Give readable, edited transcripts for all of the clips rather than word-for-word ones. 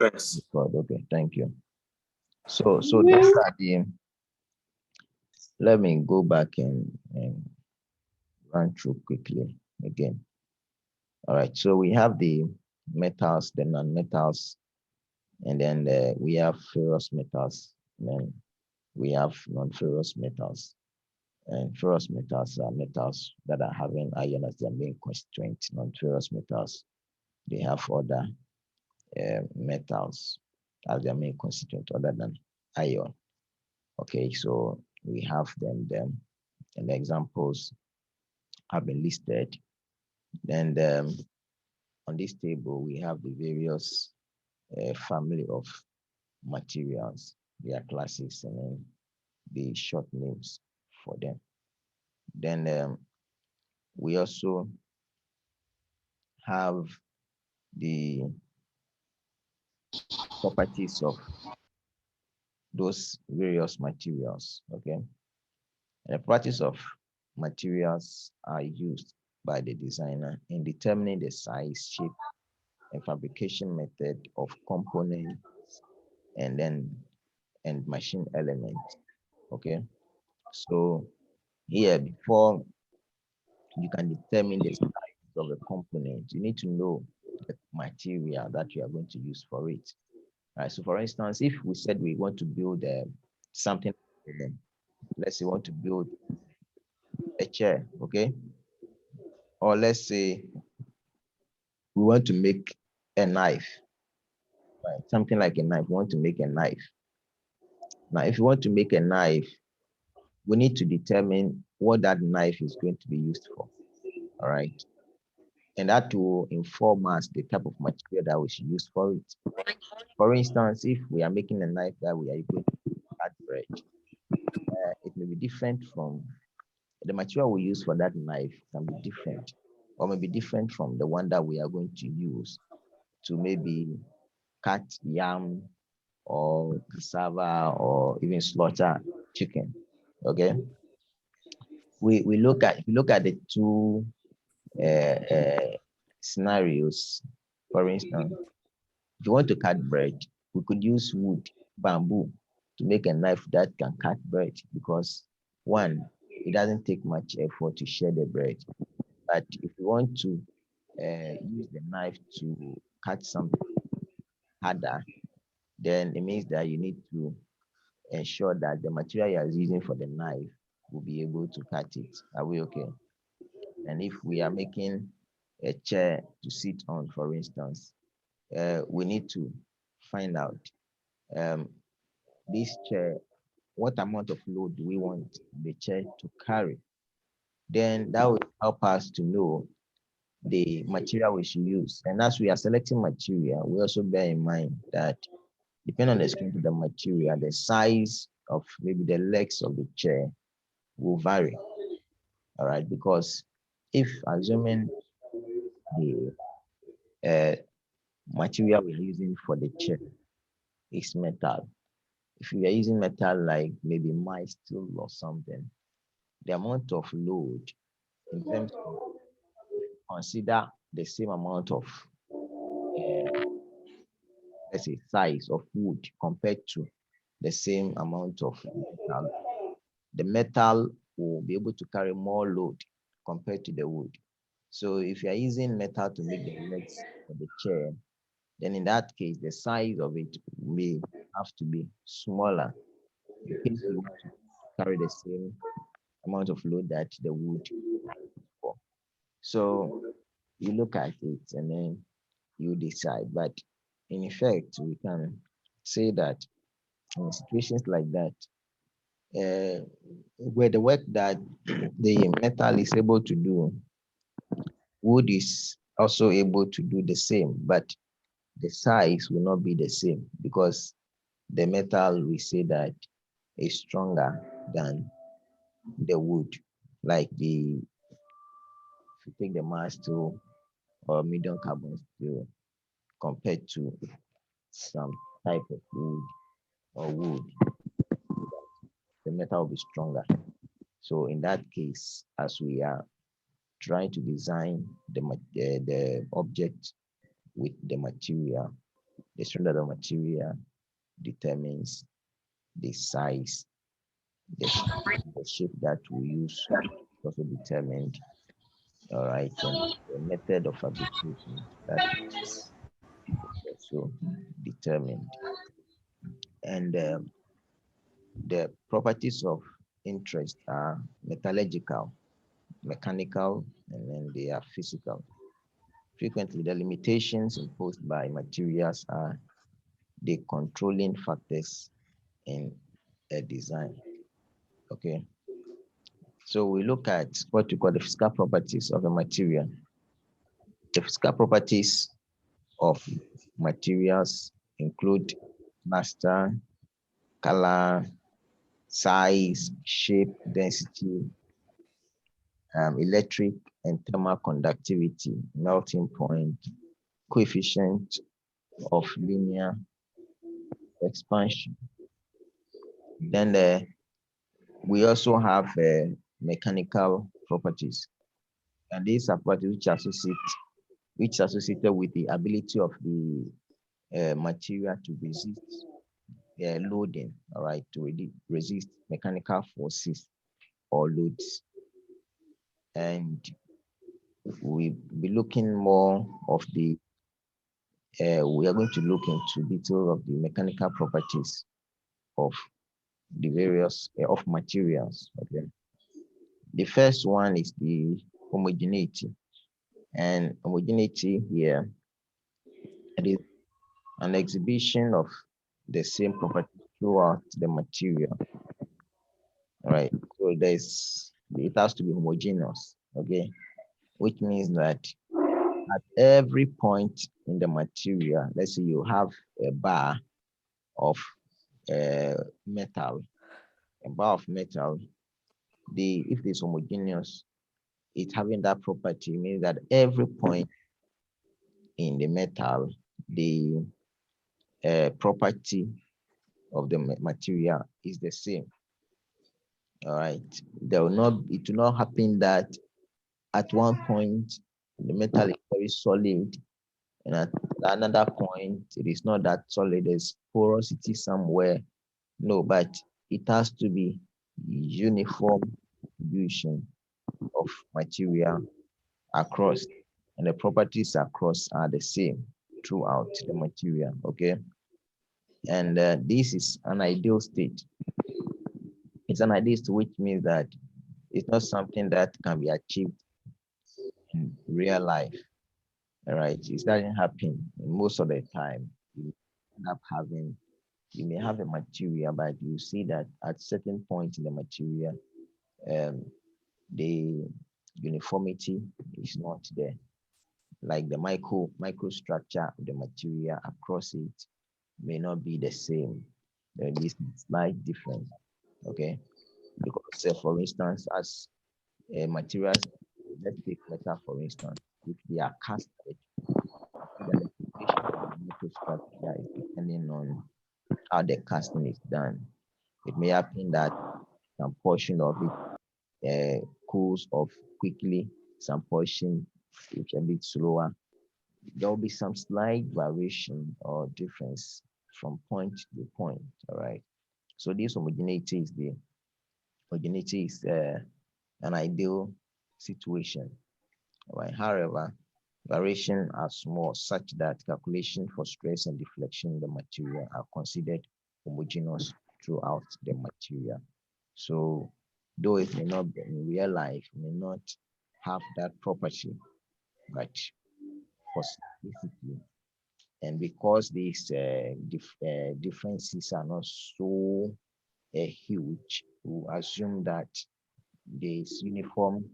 Thanks. Good. Okay, thank you. So those are the. Let me go back and run through quickly again. All right. So we have the metals, the non-metals, and then we have ferrous metals. And then we have non-ferrous metals. And ferrous metals are metals that are having iron as their main constituent. Non-ferrous metals, they have other metals as their main constituent other than iron. Okay, so we have them, and the examples have been listed. Then on this table, we have the various family of materials, their classes, and then the short names for them. Then we also have the properties of those various materials. Okay, and the properties of materials are used by the designer in determining the size, shape, and fabrication method of components and then and machine elements. Okay, so here before you can determine the size of a component, you need to know the material that you are going to use for it. Right. So for instance, if we said we want to build something, let's say we want to build a chair, okay? Or let's say we want to make a knife, right? Something like a knife. We want to make a knife. Now, if you want to make a knife, we need to determine what that knife is going to be used for. All right. And that will inform us the type of material that we should use for it. For instance, if we are making a knife that we are going to cut bread, it may be different from the material we use for that knife can be different, or maybe different from the one that we are going to use to maybe cut yam or cassava or even slaughter chicken. Okay, we look at the two scenarios. For instance, if you want to cut bread, we could use wood, bamboo, to make a knife that can cut bread because one, it doesn't take much effort to share the bread. But if you want to use the knife to cut something harder, then it means that you need to ensure that the material you are using for the knife will be able to cut it. Are we okay? And if we are making a chair to sit on, for instance, we need to find out um, this chair, what amount of load do we want the chair to carry? Then that will help us to know the material we should use. And as we are selecting material, we also bear in mind that depending on the strength of the material, the size of maybe the legs of the chair will vary. All right, because if assuming the uh, material we're using for the chair is metal, if we are using metal like maybe mild steel or something, the amount of load in terms of consider the same amount of uh, let's say size of wood compared to the same amount of metal, the metal will be able to carry more load compared to the wood. So if you are using metal to make the legs for the chair, then in that case, the size of it may have to be smaller in case you want to carry the same amount of load that the wood for. So you look at it and then you decide. But in effect, we can say that in situations like that, where the work that the metal is able to do, wood is also able to do the same, but the size will not be the same because the metal we say that is stronger than the wood. Like if you take the mass steel or medium carbon steel compared to some type of wood, the metal will be stronger. So in that case, as we are trying to design the object with the material, The strength of the material determines the size, the shape that we use is also determined. All right, and the method of fabrication that is also determined. And the properties of interest are metallurgical, mechanical, and then they are physical. Frequently, the limitations imposed by materials are the controlling factors in a design. Okay, so we look at what we call the physical properties of a material. The physical properties of materials include luster, color, size, shape, density, electric and thermal conductivity, melting point, coefficient of linear expansion. Then we also have mechanical properties, and these are properties which are associated with the ability of the material to resist loading, all right, to resist mechanical forces or loads. And we'll be looking more of the, we are going to look into detail of the mechanical properties of the various of materials. Okay, the first one is the homogeneity, and homogeneity here, it is an exhibition of the same property throughout the material. All right, so it has to be homogeneous. Okay, which means that at every point in the material, let's say you have a bar of metal, a bar of metal, if it's homogeneous, it having that property means that every point in the metal, the property of the material is the same. All right. It will not happen that at one point the metal is very solid, and at another point it is not that solid. There's porosity somewhere. No, but it has to be uniform distribution of material across, and the properties across are the same throughout the material. Okay, and this is an ideal state. It's an ideal state, which means that it's not something that can be achieved in real life. All right, it doesn't happen most of the time. You end up having, you may have a material, but you see that at certain point in the material, um, the uniformity is not there. Like the microstructure of the material across it may not be the same. There will be slight difference. Okay, because for instance, as materials, let's take metal for instance, if they are casted, the electrification of the microstructure is depending on how the casting is done. It may happen that some portion of it cools off quickly, some portion is a bit slower. There will be some slight variation or difference from point to point. All right. So this homogeneity is an ideal situation. All right. However, variation are small such that calculation for stress and deflection in the material are considered homogeneous throughout the material. So though it may not be in real life, may not have that property, but for simplicity, and because these differences are not so huge, we assume that there is uniform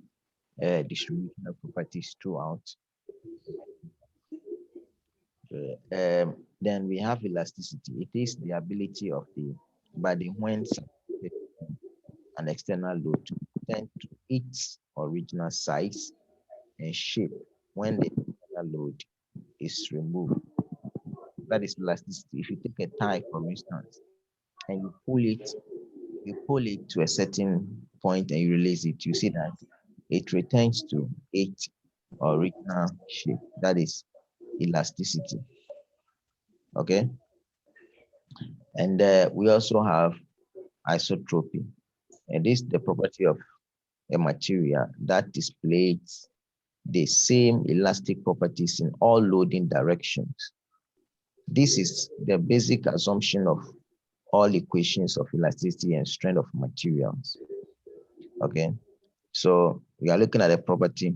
distribution of properties throughout. Then we have elasticity. It is the ability of the body when subjected to an external load to return to its original size and shape when the external load is removed. That is elasticity. If you take a tie, for instance, and you pull it to a certain point and you release it, you see that it returns to its original shape. That is elasticity. Okay. And we also have isotropy. And this is the property of a material that displays the same elastic properties in all loading directions. This is the basic assumption of all equations of elasticity and strength of materials. Okay, so we are looking at a property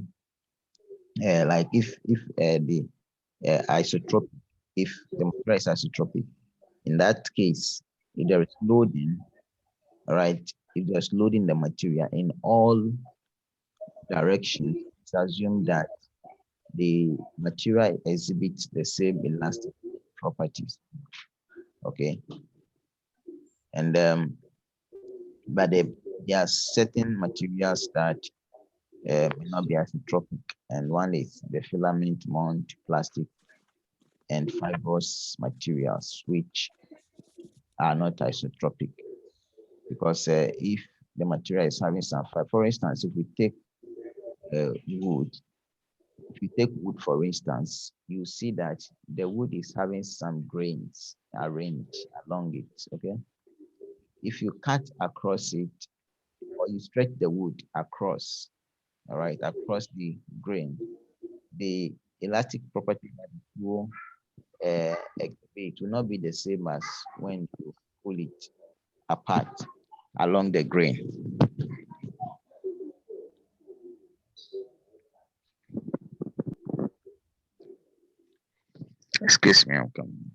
like if the isotropic, if the material is isotropic, in that case, if there is loading, all right, if there's loading the material in all directions, it's assumed that the material exhibits the same elastic properties. Okay, and but there are certain materials that may not be isotropic, and one is the filament mount plastic and fibrous materials, which are not isotropic. Because if the material is having some fiber, for instance, if we take wood, if you take wood, for instance, you see that the wood is having some grains arranged along it. Okay, if you cut across it or you stretch the wood across, all right, across the grain, the elastic property that it will exhibit will not be the same as when you pull it apart along the grain. Excuse me, I'm coming.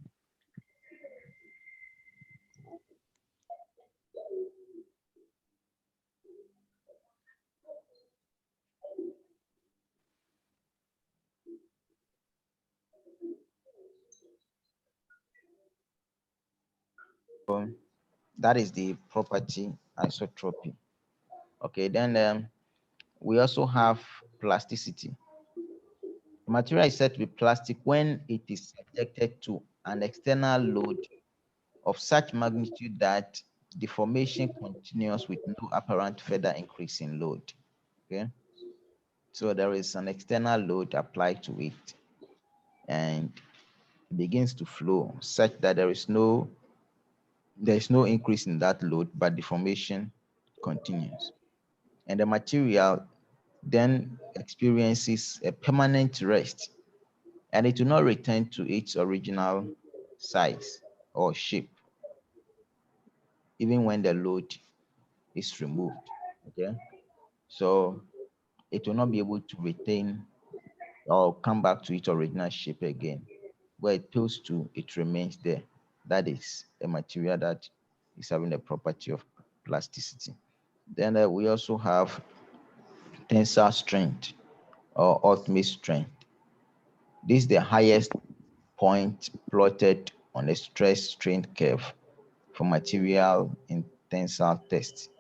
That is the property isotropy. Okay, then we also have plasticity. The material is said to be plastic when it is subjected to an external load of such magnitude that deformation continues with no apparent further increase in load. Okay, so there is an external load applied to it and it begins to flow such that there is no increase in that load, but deformation continues. And the material then experiences a permanent rest and it will not return to its original size or shape, even when the load is removed. Okay, so it will not be able to retain or come back to its original shape again. Where it goes to, it remains there. That is a material that is having the property of plasticity. Then we also have tensile strength or ultimate strength. This is the highest point plotted on a stress strain curve for material in tensile test.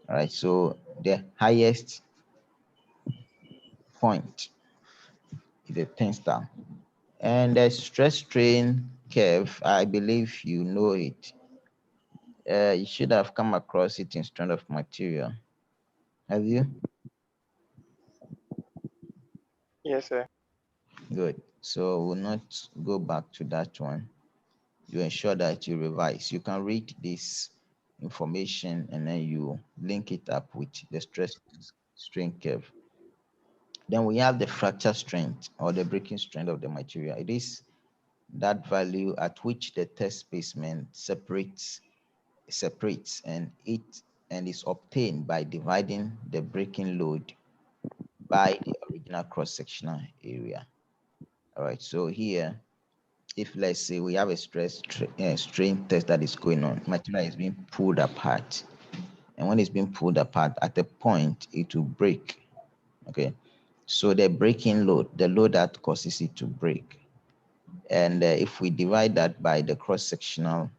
All right, so the highest point is the tensile. And the stress strain curve, I believe you know it. You should have come across it in strength of material. Have you? Yes, sir. Good. So we'll not go back to that one. You ensure that you revise. You can read this information and then you link it up with the stress strain curve. Then we have the fracture strength or the breaking strength of the material. It is that value at which the test specimen separates and is obtained by dividing the breaking load by the original cross-sectional area. All right, so here, if let's say we have a strain test that is going on, material is being pulled apart, and when it's being pulled apart, at a point it will break. Okay, so the breaking load, the load that causes it to break, and if we divide that by the cross-sectional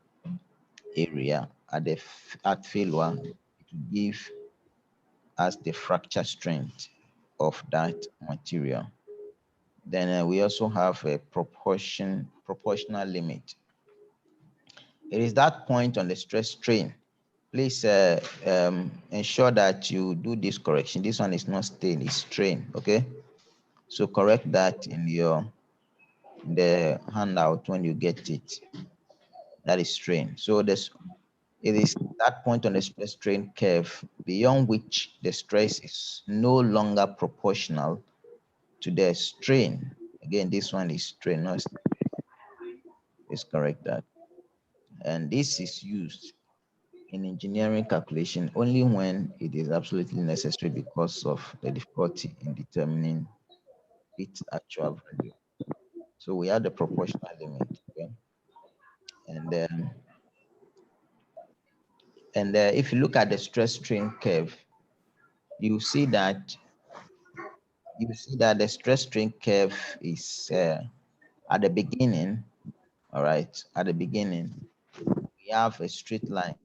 area at failure, it will give us the fracture strength of that material. Then we also have a proportional limit. It is that point on the stress strain. Please ensure that you do this correction. This one is not strain, it's strain, okay? So correct that in your the handout when you get it. That is strain. So this it is that point on the stress strain curve beyond which the stress is no longer proportional to the strain. Again, this one is strain, not is correct that. And this is used in engineering calculation only when it is absolutely necessary because of the difficulty in determining its actual value. So we have the proportional limit, okay? And then if you look at the stress strain curve, you see that the stress strain curve is at the beginning. All right, at the beginning we have a straight line.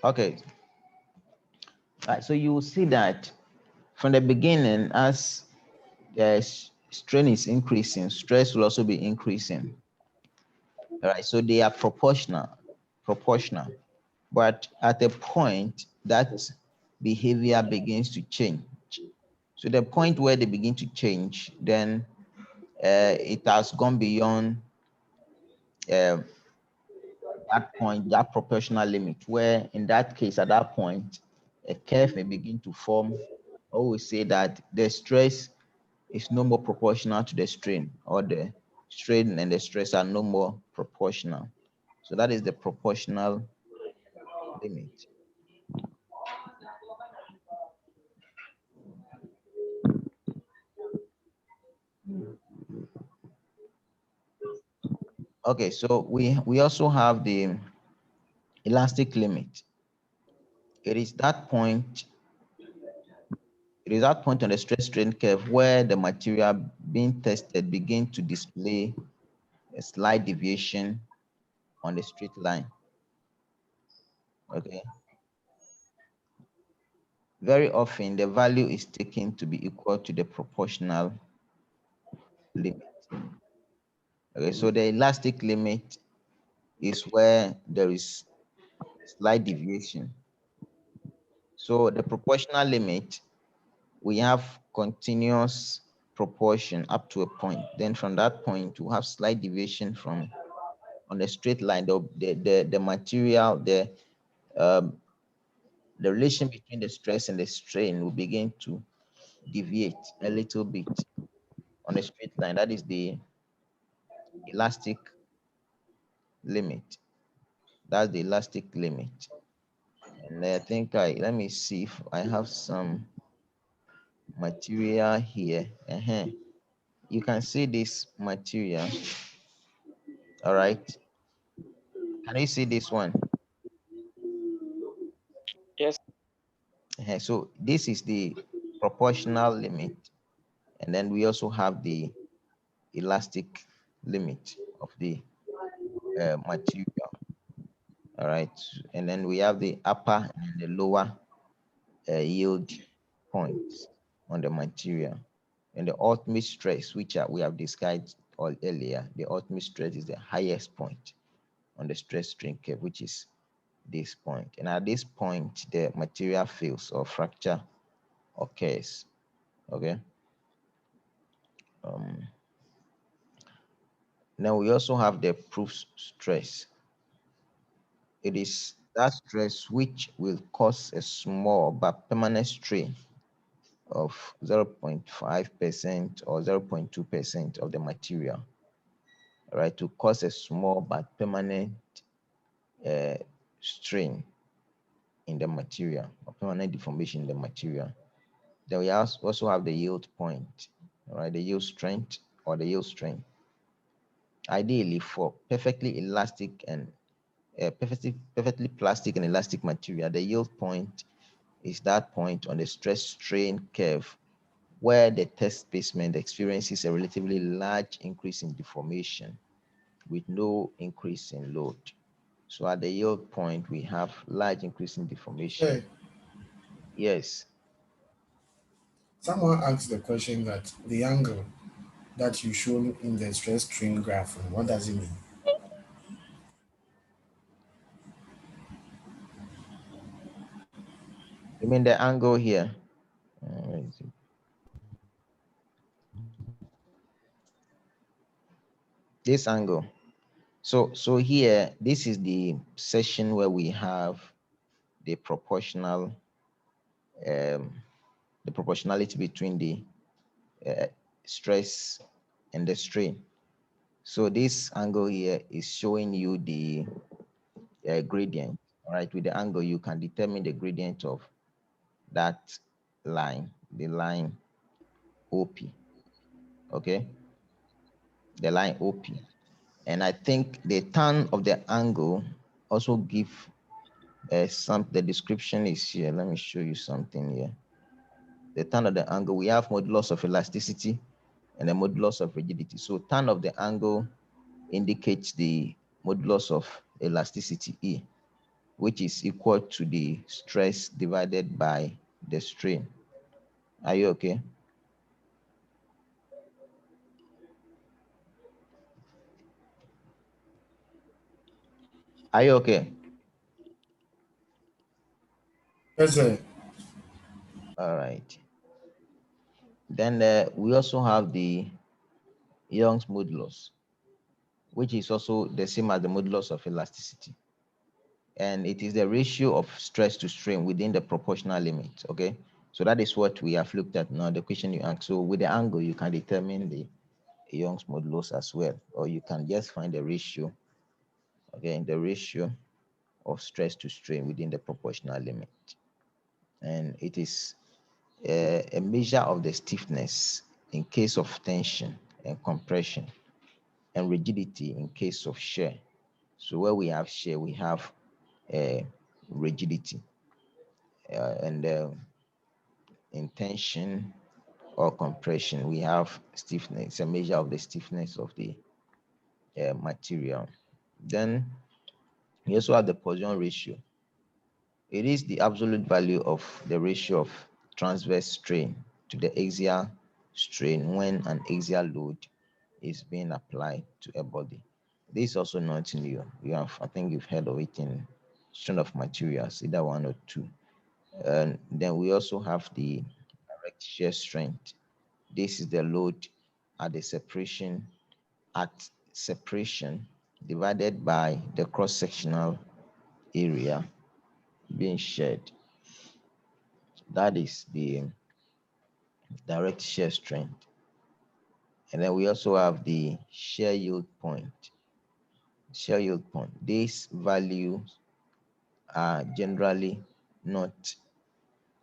Okay, right, so you will see that from the beginning, as the strain is increasing, stress will also be increasing. All right, so they are proportional. But at a point, that behavior begins to change. So the point where they begin to change, then it has gone beyond uh, that point, that proportional limit, where in that case, at that point, a curve may begin to form. I always say that the stress is no more proportional to the strain, or the strain and the stress are no more proportional. So that is the proportional limit. Okay, so we also have the elastic limit. It is that point, on the stress strain curve where the material being tested begin to display a slight deviation on the straight line. Okay. Very often the value is taken to be equal to the proportional limit. Okay, so the elastic limit is where there is slight deviation. So the proportional limit, we have continuous proportion up to a point. Then from that point, we have slight deviation from on the straight line. The material, the relation between the stress and the strain will begin to deviate a little bit on a straight line. That is the elastic limit. That's the elastic limit. And I think let me see if I have some material here. You can see this material. All right. Can you see this one? Yes. So this is the proportional limit. And then we also have the elastic limit of the material. All right. And then we have the upper and the lower yield points on the material. And the ultimate stress, which we have discussed all earlier, the ultimate stress is the highest point on the stress strain curve, which is this point. And at this point, the material fails or fracture occurs. Okay. Now we also have the proof stress. It is that stress which will cause a small but permanent strain of 0.5% or 0.2% of the material, right, to cause a small but permanent strain. in the material, or permanent deformation in the material. Then we also have the yield point, all right, the yield strength or the yield strength. Ideally, for perfectly elastic and perfectly plastic and elastic material, the yield point is that point on the stress strain curve where the test specimen experiences a relatively large increase in deformation with no increase in load. So at the yield point, we have large increase in deformation. Say, Yes. someone asked the question that the angle that you shown in the stress strain graph, what does it mean? You mean the angle here? Where is it? This angle. So here, this is the section where we have the um, the proportionality between the uh, stress and the strain. So this angle here is showing you the gradient. All right, with the angle, you can determine the gradient of that line, the line OP. Okay, the line OP. And I think the tan of the angle also give the description is here. Let me show you something here. The tan of the angle, we have modulus of elasticity and the modulus of rigidity. So tan of the angle indicates the modulus of elasticity E, which is equal to the stress divided by the strain. Are you okay? Are you okay? Yes, sir. All right. Then we also have the Young's modulus, which is also the same as the modulus of elasticity. And it is the ratio of stress to strain within the proportional limit. Okay. So that is what we have looked at now, the question you asked. So with the angle, you can determine the Young's modulus as well, or you can just find the ratio, okay, the ratio of stress to strain within the proportional limit. And it is a measure of the stiffness in case of tension and compression, and rigidity in case of shear. So where we have shear, we have rigidity, and in tension or compression, we have stiffness. It's a measure of the stiffness of the material. Then we also have the Poisson ratio. It is the absolute value of the ratio of transverse strain to the axial strain when an axial load is being applied to a body. This is also not new. I think you've heard of it in strength of materials, either one or two. And then we also have the direct shear strength. This is the load at the separation divided by the cross-sectional area being shared. That is the direct shear strength. And then we also have the shear yield point. Shear yield point. These values are generally not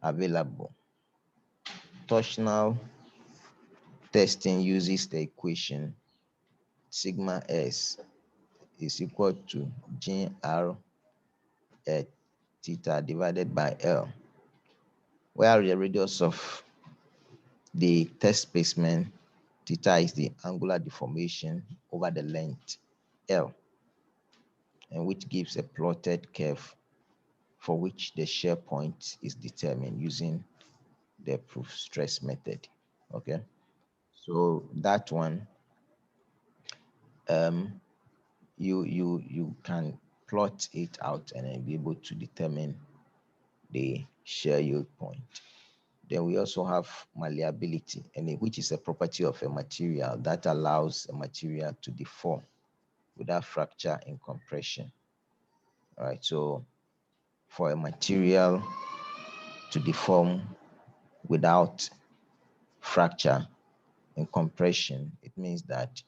available. Torsional testing uses the equation sigma s is equal to gr theta divided by L, where the radius of the test specimen theta is the angular deformation over the length L, and which gives a plotted curve for which the shear point is determined using the proof stress method. Okay, so that one, um, you can plot it out and then be able to determine the shear yield point. Then we also have malleability, which is a property of a material that allows a material to deform without fracture in compression. All right, so for a material to deform without fracture in compression, it means that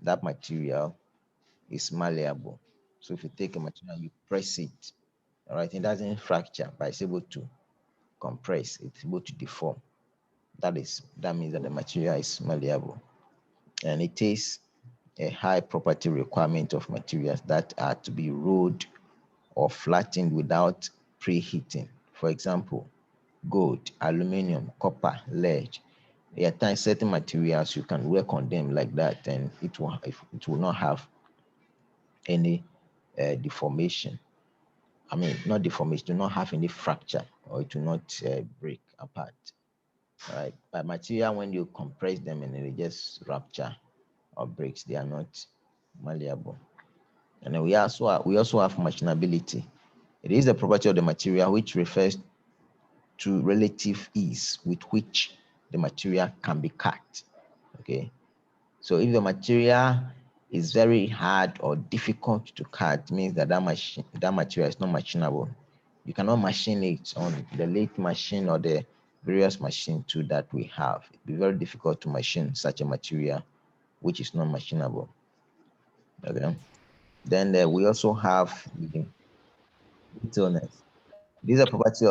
that material is malleable. So if you take a material, you press it, All right, it doesn't fracture, but it's able to compress, it's able to deform. That means that the material is malleable. And it is a high property requirement of materials that are to be rolled or flattened without preheating. For example, gold, aluminum, copper, lead. There are times certain materials you can work on them like that, and it will not have any deformation. I mean, not deformation, do not have any fracture, or it will not break apart. All right, but material, when you compress them and they just rupture or breaks, they are not malleable. And then we also have machinability. It is the property of the material which refers to relative ease with which the material can be cut. Okay, so if the material is very hard or difficult to cut, means that that material is not machinable. You cannot machine it on the lathe machine or the various machine too that we have. It'd be very difficult to machine such a material which is not machinable. Okay. Then we also have the brittleness. These are property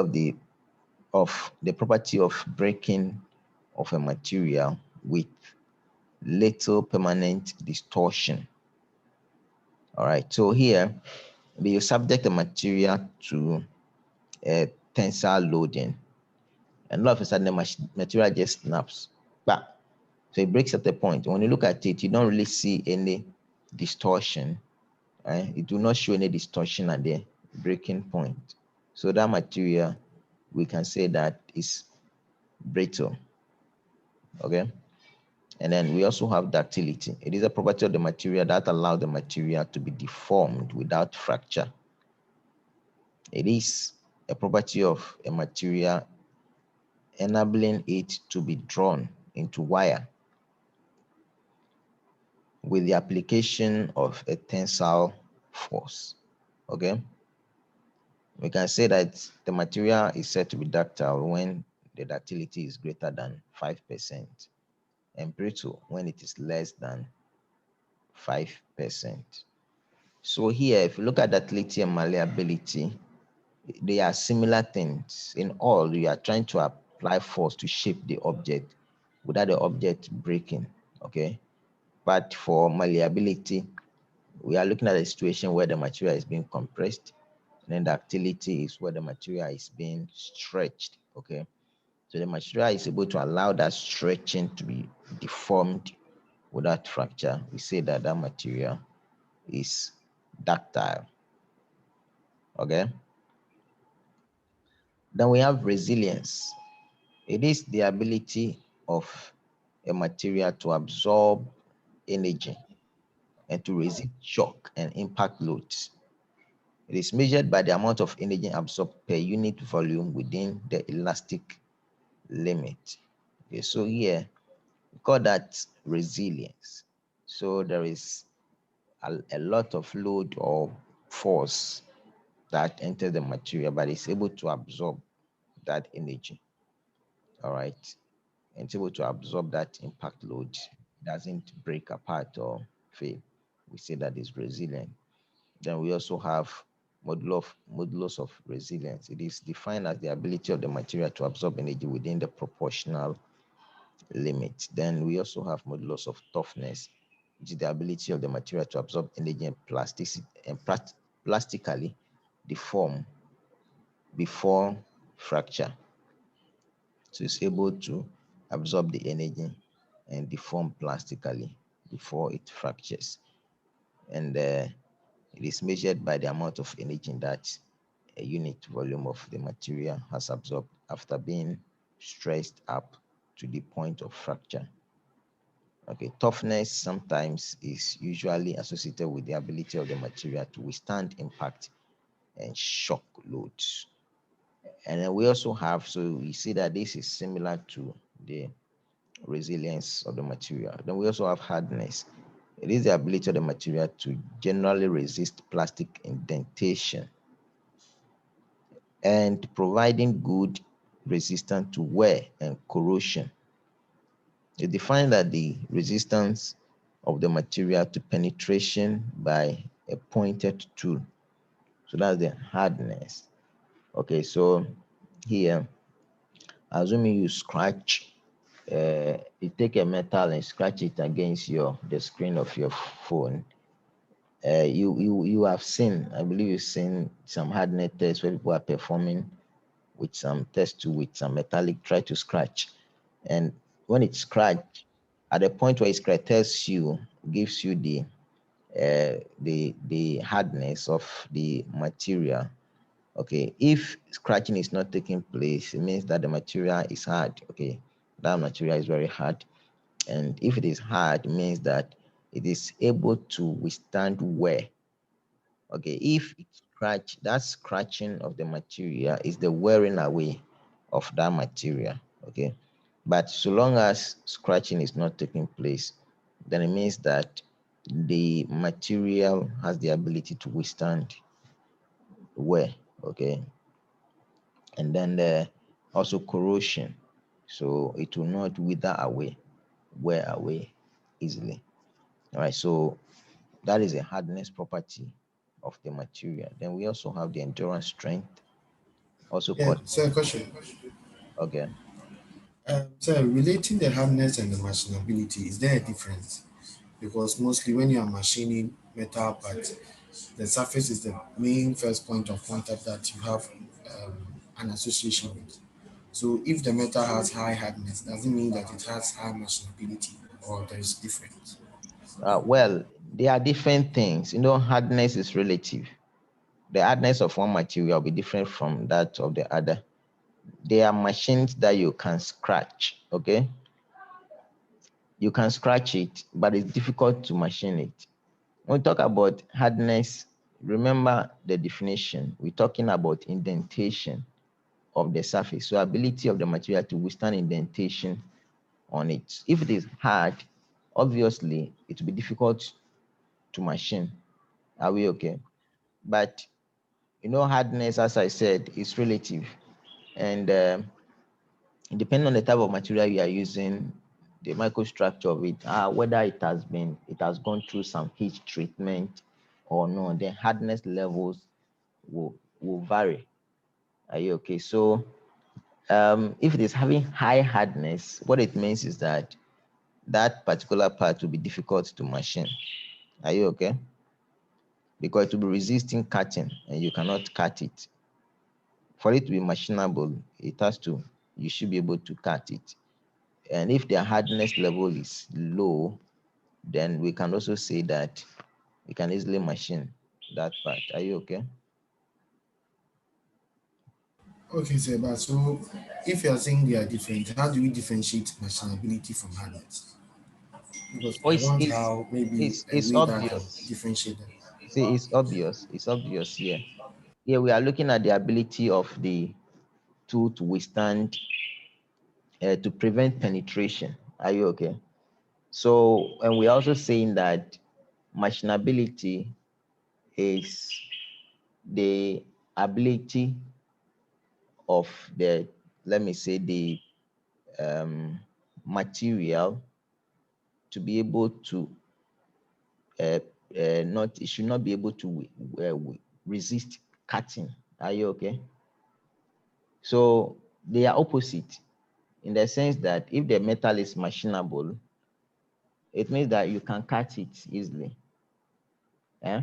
of the property of breaking of a material with little permanent distortion. All right. So here, you subject the material to a tensile loading, and all of a sudden the material just snaps back. So it breaks at the point. When you look at it, you don't really see any distortion. Right? It do not show any distortion at the breaking point. So that material, we can say that is brittle. Okay. And then we also have ductility. It is a property of the material that allows the material to be deformed without fracture. It is a property of a material enabling it to be drawn into wire with the application of a tensile force. Okay. We can say that the material is said to be ductile when the ductility is greater than 5%, and brittle when it is less than 5%. So here, if you look at ductility and malleability, they are similar things. In all, you are trying to apply force to shape the object without the object breaking, okay? But for malleability, we are looking at a situation where the material is being compressed, and then ductility is where the material is being stretched, okay? So the material is able to allow that stretching to be deformed without fracture. We say that that material is ductile, okay? Then we have resilience. It is the ability of a material to absorb energy and to resist shock and impact loads. It is measured by the amount of energy absorbed per unit volume within the elastic limit. Okay, so here we call that resilience. So there is a lot of load or force that enters the material, but it's able to absorb that energy. All right. And it's able to absorb that impact load. It doesn't break apart or fail. We say that it's resilient. Then we also have modulus of resilience. It is defined as the ability of the material to absorb energy within the proportional limit. Then we also have modulus of toughness, which is the ability of the material to absorb energy and plastically deform before fracture. So it's able to absorb the energy and deform plastically before it fractures. And it is measured by the amount of energy that a unit volume of the material has absorbed after being stressed up to the point of fracture. Okay, toughness sometimes is usually associated with the ability of the material to withstand impact and shock loads. And then we also have, so we see that this is similar to the resilience of the material. Then we also have hardness. It is the ability of the material to generally resist plastic indentation and providing good resistance to wear and corrosion. It defines that the resistance of the material to penetration by a pointed tool. So that's the hardness. Okay, so here, assuming you scratch, you take a metal and scratch it against the screen of your phone. You have seen, I believe you've seen some hardness tests where people are performing with some test tool with some metallic, try to scratch. And when it's scratched, at the point where it scratch tells you, gives you the hardness of the material. Okay, if scratching is not taking place, it means that the material is hard. Okay, that material is very hard. And if it is hard, it means that it is able to withstand wear. Okay, if it scratch, that scratching of the material is the wearing away of that material. Okay, but so long as scratching is not taking place, then it means that the material has the ability to withstand wear. Okay, and then also corrosion, so it will not wither away, wear away easily. All right, so that is a hardness property of the material. Then we also have the endurance strength, also Yeah, called, so a question. okay. So relating the hardness and the machinability, is there a difference? Because mostly when you are machining metal parts, the surface is the main first point of contact that you have an association with. So if the metal has high hardness, does it mean that it has high machinability or there is difference? Well, they are different things. Hardness is relative. The hardness of one material will be different from that of the other. There are machines that you can scratch, okay? You can scratch it, but it's difficult to machine it. When we talk about hardness, remember the definition. We're talking about indentation of the surface. So ability of the material to withstand indentation on it. If it is hard, obviously it will be difficult to machine. Are we okay? But hardness, as I said, is relative. And depending on the type of material you are using, the microstructure of it, whether it has gone through some heat treatment or no, the hardness levels will vary. Are you okay? So if it is having high hardness, what it means is that that particular part will be difficult to machine. Are you okay? Because it will be resisting cutting and you cannot cut it. For it to be machinable, you should be able to cut it. And if the hardness level is low, then we can also say that we can easily machine that part. Are you okay? Okay, sir, but so if you are saying they are different, how do we differentiate machinability from hardness? Because Oh, I want how maybe a it's way that I can obvious. differentiate them. See, it's obvious. It's obvious here. Here we are looking at the ability of the tool to withstand, to prevent penetration. Are you okay? So, and we're also saying that machinability is the ability of let me say, the material to be able to uh, not, it should not be able to resist cutting. Are you okay? So they are opposite in the sense that if the metal is machinable, it means that you can cut it easily. Eh?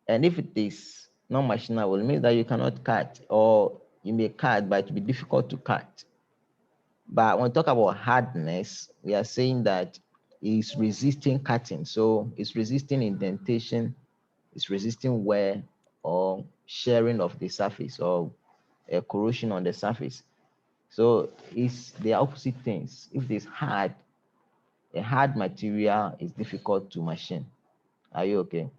And if it is not machinable, it means that you cannot cut, or you may cut, but it will be difficult to cut. But when we talk about hardness, we are saying that it's resisting cutting. So it's resisting indentation, it's resisting wear or sharing of the surface, or corrosion on the surface. So it's the opposite things. If it is hard, a hard material is difficult to machine. Are you okay?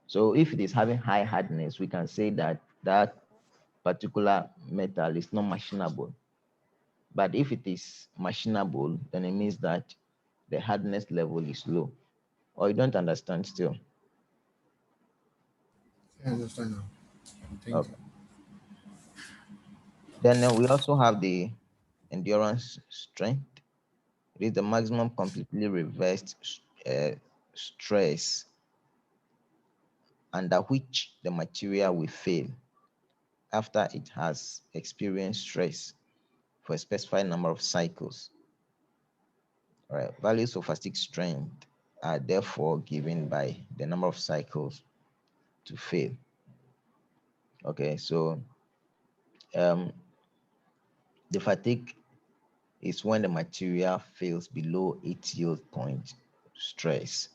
So if it is having high hardness, we can say that that particular metal is not machinable. But if it is machinable, then it means that the hardness level is low. Or you don't understand still. I understand now. Thank you. Okay. Then we also have the endurance strength. It is the maximum completely reversed stress under which the material will fail after it has experienced stress for a specified number of cycles. All right. Values of fatigue strength are therefore given by the number of cycles to fail. Okay, so um, the fatigue is when the material fails below its yield point stress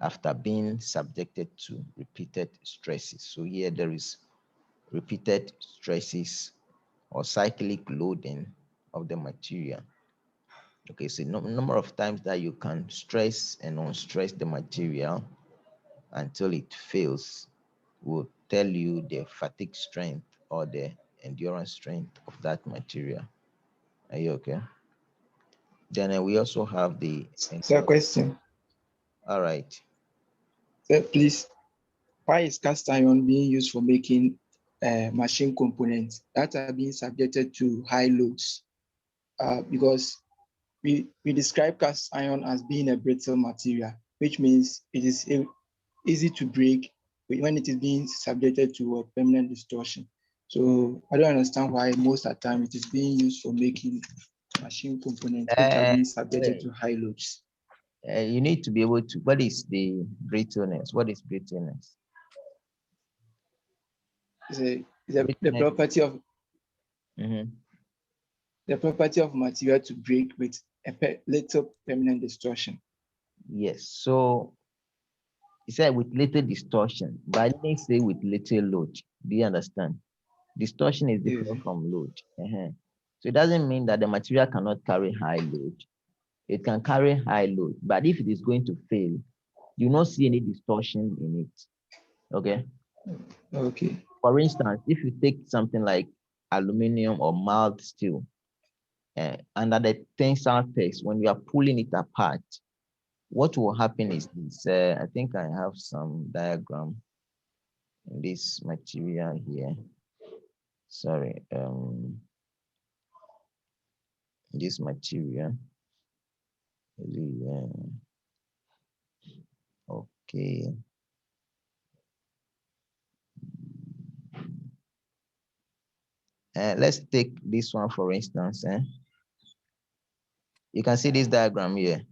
after being subjected to repeated stresses. So here there is repeated stresses or cyclic loading of the material. Okay, so number of times that you can stress and unstress the material until it fails will tell you the fatigue strength or the endurance strength of that material. Are you okay? Then we also have the So question. all right. So please, why is cast iron being used for making machine components that are being subjected to high loads? Because we describe cast iron as being a brittle material, which means it is easy to break when it is being subjected to a permanent distortion. So I don't understand why most of the time it is being used for making machine components which are Uh, being subjected wait, to high loads. you need to be able to. What is the brittleness? What is brittleness? The Brittleness. property of Mhm. material to break with a little permanent distortion. Yes. So he said with little distortion, but I didn't say with little load. Do you understand? Distortion is Yes. different from load. So it doesn't mean that the material cannot carry high load. It can carry high load, but if it is going to fail, you will not see any distortion in it. Okay. Okay. For instance, if you take something like aluminum or mild steel, under the tensile test, when we are pulling it apart, what will happen is this. I think I have some diagram in this material here. Sorry, this material. Okay. Let's take this one for instance. You can see this diagram here.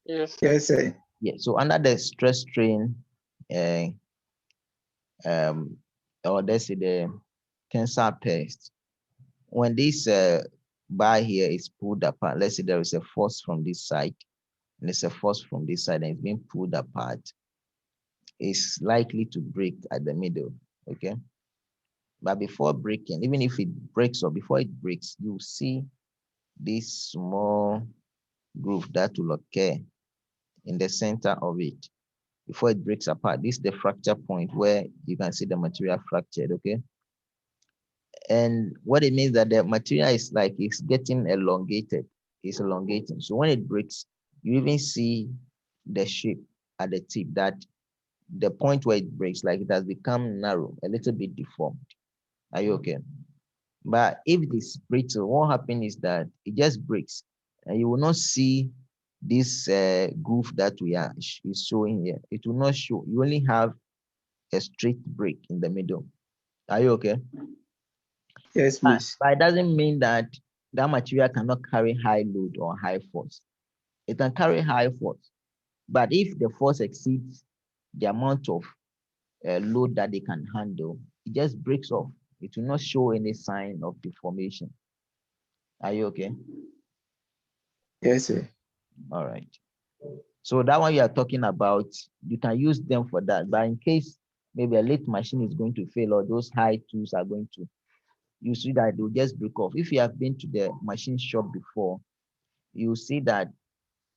Yes. Yes, sir. Yeah. So under the stress strain, uh, or let's say the tensile test, when this bar here is pulled apart, let's say there is a force from this side and there's a force from this side and it's being pulled apart, it's likely to break at the middle. Okay. But before breaking, even if it breaks or before it breaks, you see this small groove that will occur in the center of it before it breaks apart. This is the fracture point where you can see the material fractured. Okay. And what it means that the material is like it's getting elongated. It's elongating. So when it breaks, you even see the shape at the tip that the point where it breaks, like it has become narrow, a little bit deformed. Are you okay? But if it is brittle, what happens is that it just breaks, and you will not see this groove that we are is showing here. It will not show. You only have a straight break in the middle. Are you okay? Yes, please. But it doesn't mean that that material cannot carry high load or high force. It can carry high force, but if the force exceeds the amount of load that they can handle, it just breaks off. It will not show any sign of deformation. Are you okay? Yes, sir. All right. So that one you are talking about, you can use them for that. But in case maybe a late machine is going to fail or those high tools are going to, you see that they'll just break off. If you have been to the machine shop before, you see that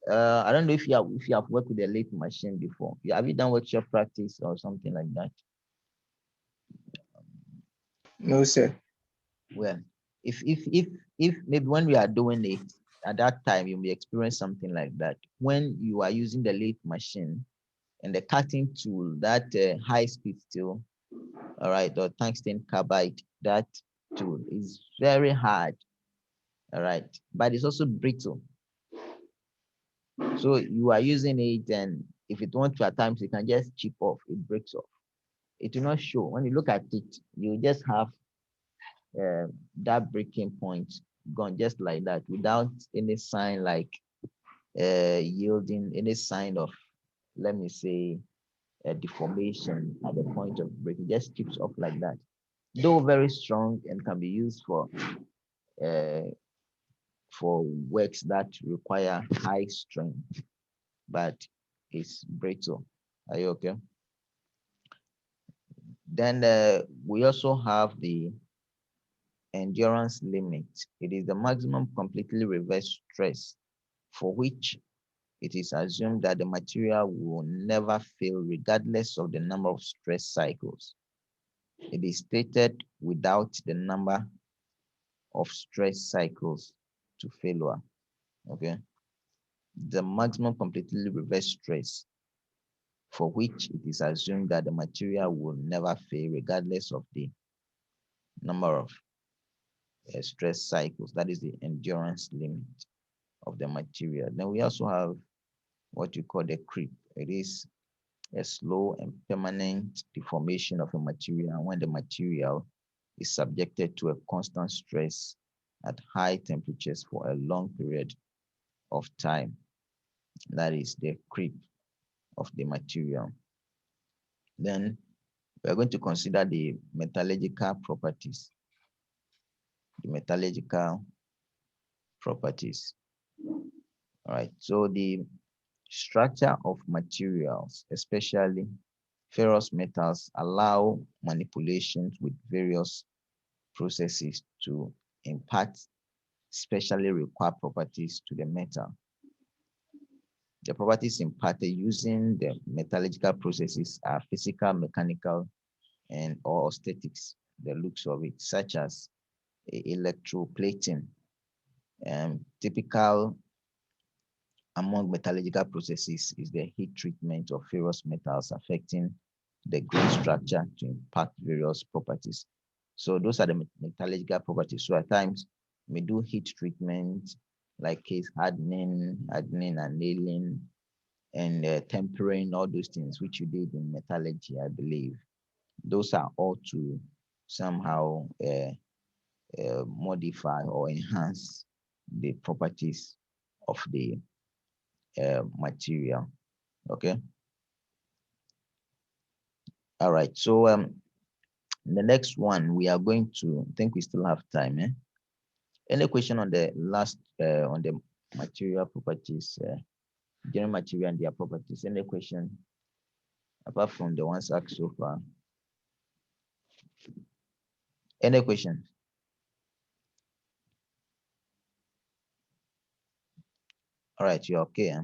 I don't know if you have worked with a lathe machine before. Have you done workshop practice or something like that? No, sir. Well, if maybe when we are doing it at that time, you may experience something like that. When you are using the lathe machine and the cutting tool, that high speed steel, all right, or tungsten carbide, that tool is very hard, all right, but it's also brittle. So you are using it, and if it wants to at times, you can just chip off, it breaks off. It will not show. When you look at it, you just have uh, that breaking point gone just like that without any sign like yielding, any sign of, let me say, a deformation at the point of breaking. Just chips off like that. Though very strong and can be used uh, for works that require high strength, but it's brittle. Are you okay? Then we also have the endurance limit. It is the maximum completely reverse stress for which it is assumed that the material will never fail regardless of the number of stress cycles. It is stated without the number of stress cycles to failure. Okay. The maximum completely reverse stress for which it is assumed that the material will never fail regardless of the number of stress cycles. That is the endurance limit of the material. Then we also have what you call the creep. It is a slow and permanent deformation of a material when the material is subjected to a constant stress at high temperatures for a long period of time. That is the creep of the material. Then we are going to consider the metallurgical properties. The metallurgical properties. All right. So the structure of materials, especially ferrous metals, allow manipulations with various processes to impart specially required properties to the metal. The properties imparted using the metallurgical processes are physical, mechanical, and or aesthetics, the looks of it, such as electroplating. Typical among metallurgical processes is the heat treatment of ferrous metals affecting the grain structure to impact various properties. So those are the metallurgical properties. So at times we do heat treatment like case hardening, annealing, and tempering, all those things which you did in metallurgy, I believe. Those are all to somehow modify or enhance the properties of the material. Okay. All right. So the next one we are going to, I think we still have time. Any question on the last on the material properties, general material and their properties? Any question apart from the ones asked so far? Any question? All right, you're okay.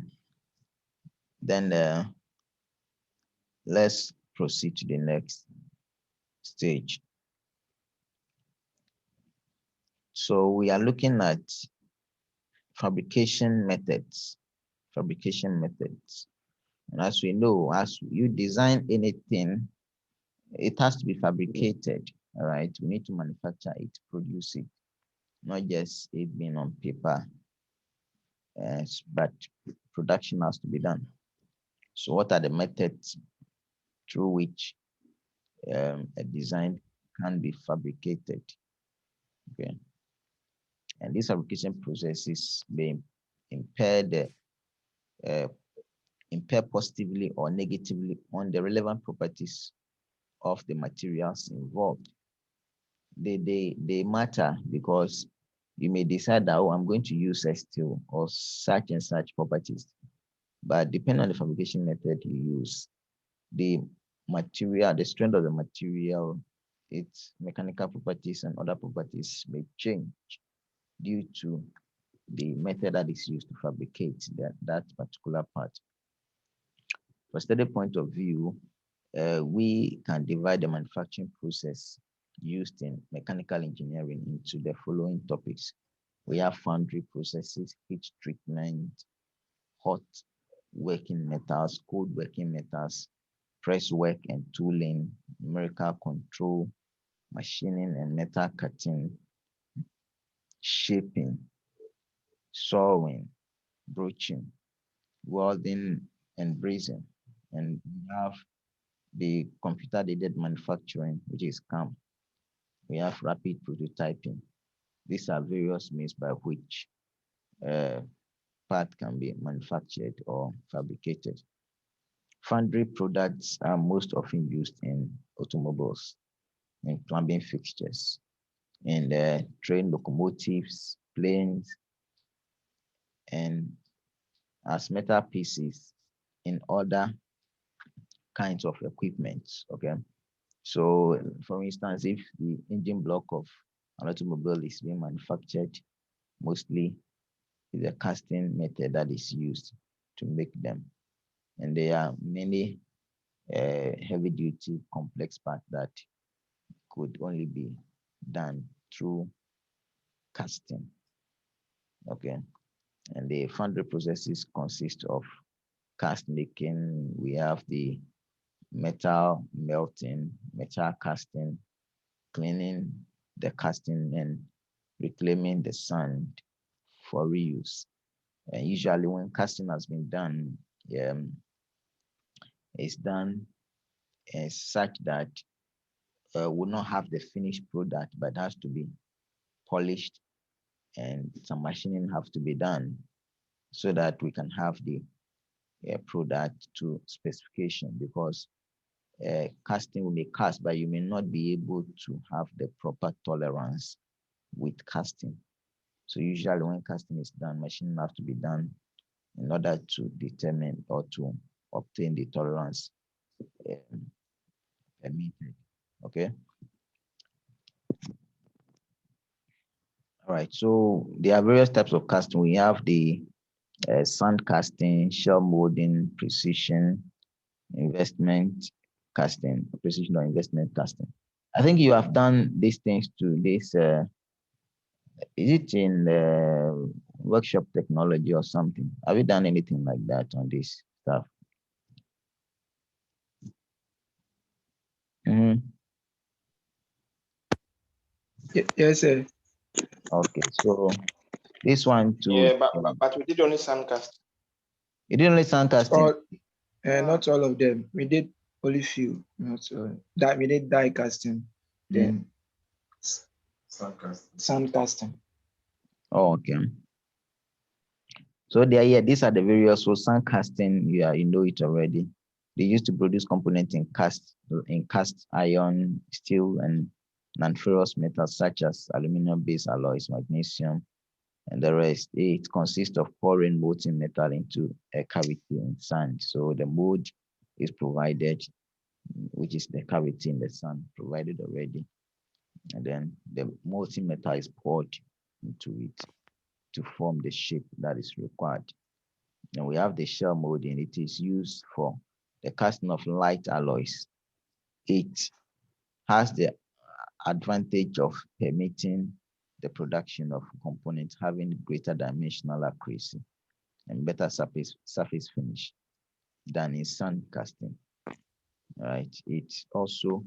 Then let's proceed to the next stage. So we are looking at fabrication methods. Fabrication methods. And as we know, as you design anything, it has to be fabricated. All right. We need to manufacture it, produce it, not just it being on paper, but production has to be done. So, what are the methods through which a design can be fabricated? Okay. And these fabrication processes may impair the impair positively or negatively on the relevant properties of the materials involved. They matter because you may decide that, oh, I'm going to use a steel or such and such properties. But depending on the fabrication method you use, the material, the strength of the material, its mechanical properties and other properties may change due to the method that is used to fabricate that particular part. From a study point of view, we can divide the manufacturing process used in mechanical engineering into the following topics. We have foundry processes, heat treatment, hot working metals, cold working metals, press work and tooling, numerical control, machining and metal cutting, shaping, sewing, broaching, welding, and brazing. And we have the computer-aided manufacturing, which is CAM. We have rapid prototyping. These are various means by which uh, part can be manufactured or fabricated. Foundry products are most often used in automobiles, in plumbing fixtures, in train locomotives, planes, and as metal pieces in other kinds of equipment. Okay. So, for instance, if the engine block of an automobile is being manufactured, mostly is a casting method that is used to make them. And there are many heavy duty complex parts that could only be done through casting. Okay. And the foundry processes consist of cast making. We have the metal melting, metal casting, cleaning the casting, and reclaiming the sand for reuse. And usually, when casting has been done, um, it's done such that will not have the finished product, but has to be polished and some machining have to be done so that we can have the product to specification because casting will be cast, but you may not be able to have the proper tolerance with casting. So usually when casting is done, machining have to be done in order to determine or to obtain the tolerance um, permitted. Okay. All right. So there are various types of casting. We have the sand casting, shell molding, precision, investment casting, precision or investment casting. I think you have done these things to this. Is it in the workshop technology or something? Have you done anything like that on this stuff? Mm-hmm. Yes, sir. Okay, so this one too. Yeah, but we did only sandcast. You did only sand casting. All, not all of them. We did only few. Not all. That we did die casting, then sand casting. Oh, okay. So there, yeah, these are the various. So sand casting, yeah, you know it already. They used to produce components in cast iron, steel, and non-ferrous metals such as aluminum-based alloys, magnesium, and the rest. It consists of pouring molten metal into a cavity in sand. So the mold is provided, which is the cavity in the sand provided already. And then the molten metal is poured into it to form the shape that is required. And we have the shell molding. It is used for the casting of light alloys. It has the advantage of permitting the production of components having greater dimensional accuracy and better surface finish than in sand casting. Right? It also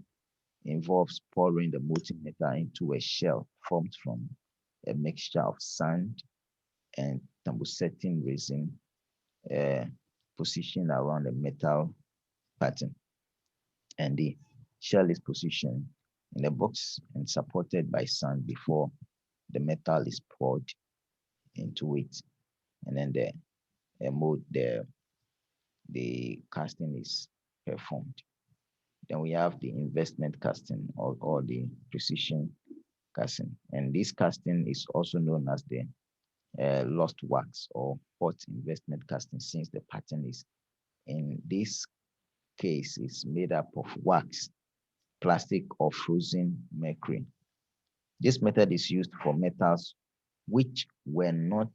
involves pouring the molten metal into a shell formed from a mixture of sand and thermosetting resin uh, positioned around the metal pattern. And the shell is positioned in a box and supported by sand before the metal is poured into it. And then the casting is performed. Then we have the investment casting or the precision casting. And this casting is also known as the lost wax or hot investment casting since the pattern is in this case is made up of wax, plastic, or frozen mercury. This method is used for metals which were not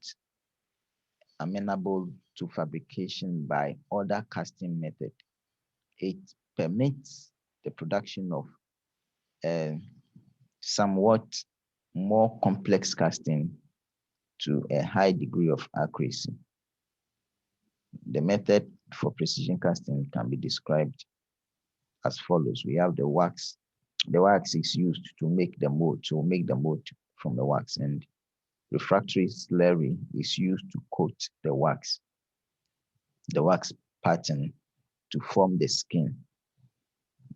amenable to fabrication by other casting method. It permits the production of a somewhat more complex casting to a high degree of accuracy. The method for precision casting can be described as follows. We have the wax. The wax is used to make the mold from the wax, and refractory slurry is used to coat the wax. the wax pattern to form the skin.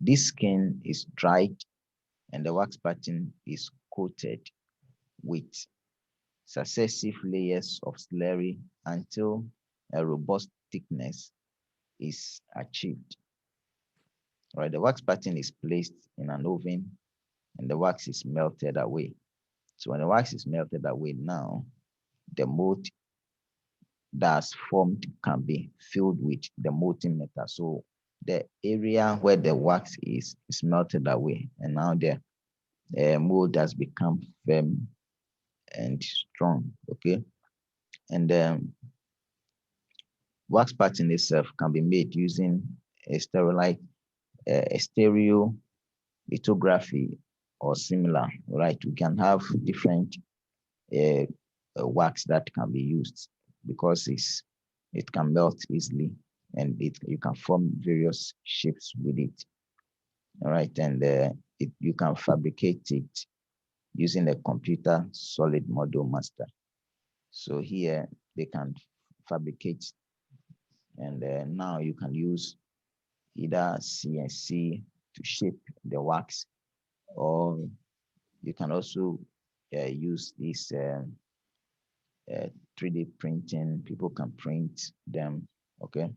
This skin is dried and the wax pattern is coated with successive layers of slurry until a robust thickness is achieved. Right, the wax pattern is placed in an oven and the wax is melted away. So when the wax is melted away now, the mold that's formed can be filled with the molten metal. So the area where the wax is melted away, and now the mold has become firm and strong. Okay, and wax pattern itself can be made using a stereo lithography or similar. Right, we can have different uh, wax that can be used because it can melt easily and you can form various shapes with it. All right, and you can fabricate it using a computer solid model master. So here they can fabricate, and now you can use either CNC to shape the wax, or you can also use this 3D printing. People can print them, okay?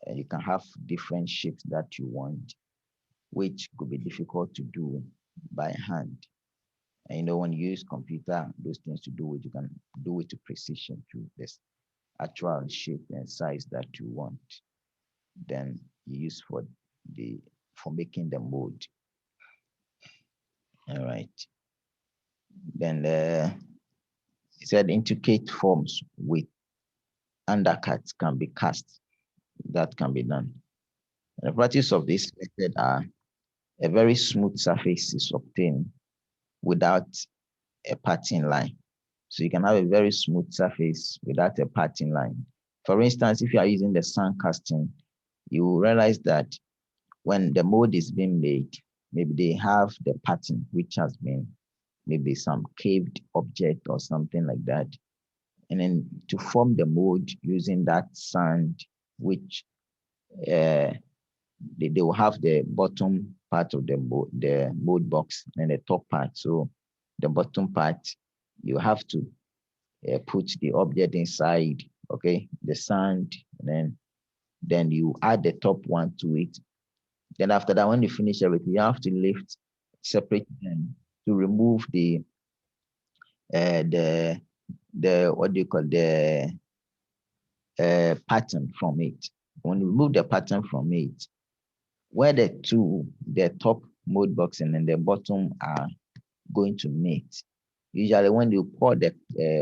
And you can have different shapes that you want, which could be difficult to do by hand. And when you use computer, those things to do it, you can do it to precision to this actual shape and size that you want. Then you use for making the mold. All right. Then it said intricate forms with undercuts can be cast. That can be done. And the practice of this method are a very smooth surface is obtained without a parting line. So you can have a very smooth surface without a parting line. For instance, if you are using the sand casting, you will realize that when the mold is being made, maybe they have the pattern, which has been maybe some caved object or something like that. And then to form the mold using that sand, which they will have the bottom part of the mold box and the top part. So the bottom part, you have to put the object inside, okay, the sand, and then you add the top one to it. Then after that, when you finish everything, you have to lift, separate them to remove uh, the the what do you call the pattern from it. When you remove the pattern from it, where the top mold box and then the bottom are going to meet. Usually, when you pour the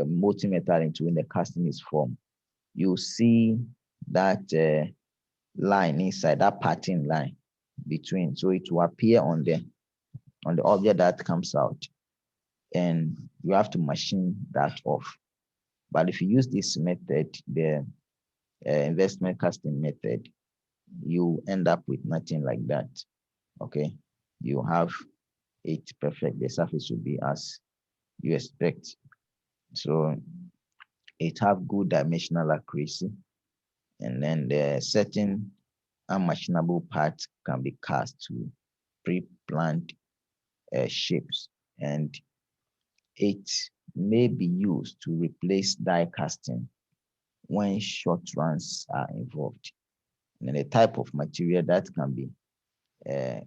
molten metal into when the casting is formed, you see that line inside, that pattern line between. So it will appear on the object that comes out, and you have to machine that off. But if you use this method, the investment casting method, you end up with nothing like that. Okay, you have it perfect. The surface will be as you expect. So it have good dimensional accuracy, and then the certain unmachinable parts can be cast to pre-planned shapes, and it may be used to replace die casting when short runs are involved. And then the type of material that can be uh,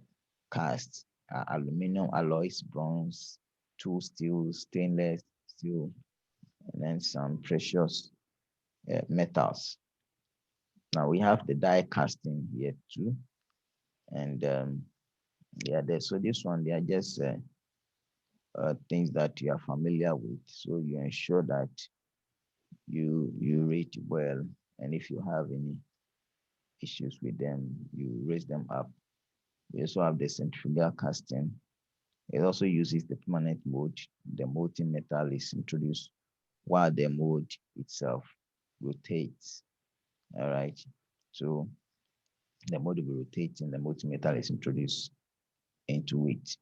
cast are aluminum alloys, bronze, tool steel, stainless steel, and then some precious metals. Now we have the die casting here too, and yeah, so this one they are just things that you are familiar with. So you ensure that you read well, and if you have any issues with them, you raise them up. We also have the centrifugal casting. It also uses the permanent mold. The molten metal is introduced while the mold itself rotates. All right. So the mold will be rotating, the molten metal is introduced into it.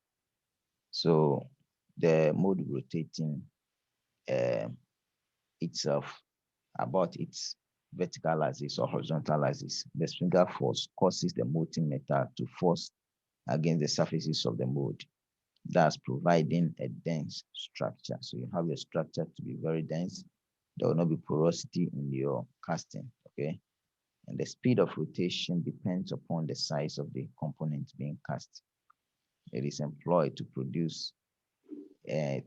So the mold rotating uh, itself about its vertical axis or horizontal axis. The sprinkler force causes the molten metal to force against the surfaces of the mold, thus providing a dense structure. So you have your structure to be very dense. There will not be porosity in your casting, okay? And the speed of rotation depends upon the size of the component being cast. It is employed to produce in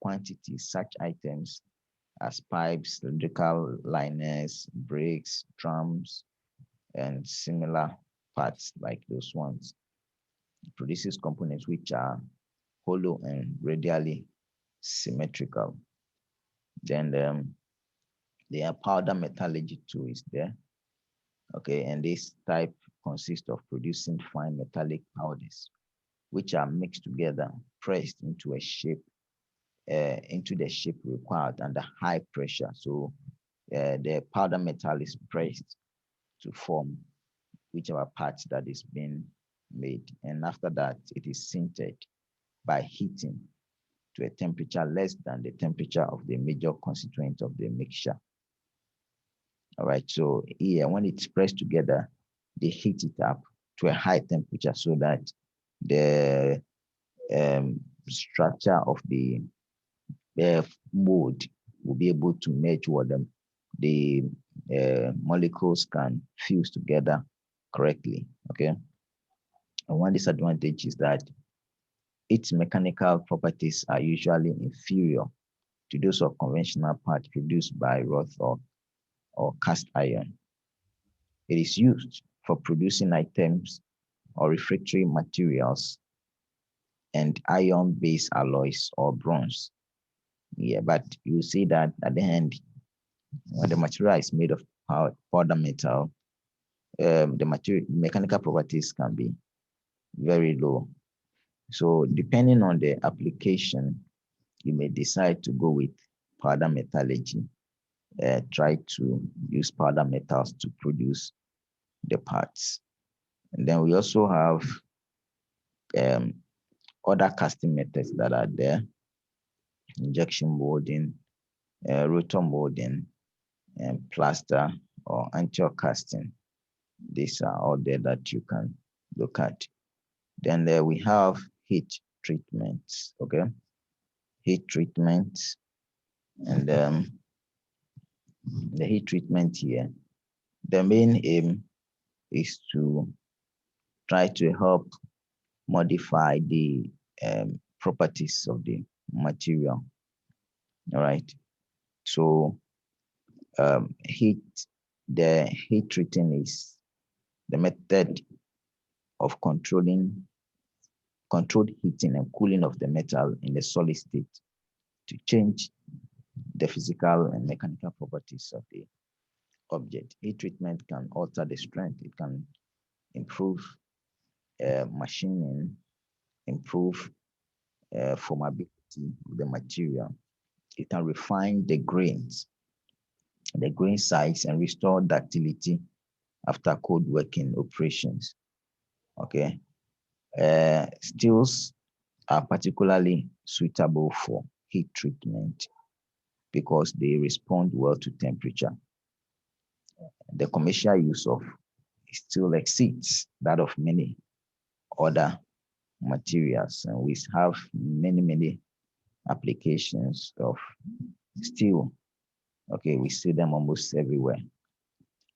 quantity such items as pipes, cylindrical liners, brakes, drums, and similar parts like those ones. It produces components which are hollow and radially symmetrical. Then the powder metallurgy too is there. Okay, and this type consists of producing fine metallic powders, which are mixed together, pressed into the shape required under high pressure. So the powder metal is pressed to form whichever part that is being made. And after that, it is sintered by heating to a temperature less than the temperature of the major constituent of the mixture. All right, so here, when it's pressed together, they heat it up to a high temperature so that the structure of the mold will be able to merge with them. The molecules can fuse together correctly, okay? And one disadvantage is that its mechanical properties are usually inferior to those of conventional parts produced by wrought or cast iron. It is used for producing items or refractory materials and iron-based alloys or bronze. Yeah, but you see that at the end, when the material is made of powder metal, the material mechanical properties can be very low. So depending on the application, you may decide to go with powder metallurgy. Try to use powder metals to produce the parts. And then we also have other casting methods that are there: injection molding, rotor molding, and plaster or anti casting. These are all there that you can look at. Then we have heat treatments, okay? Heat treatments, and the heat treatment here, the main aim is to try to help modify the properties of the material, all right? So the heat treating is the method of controlled heating and cooling of the metal in the solid state to change the physical and mechanical properties of the object. Heat treatment can alter the strength. It can improve machining, improve formability of the material. It can refine the grain size, and restore ductility after cold working operations. Okay. Steels are particularly suitable for heat treatment because they respond well to temperature. The commercial use of steel exceeds that of many other materials, and we have many applications of steel. Okay, we see them almost everywhere.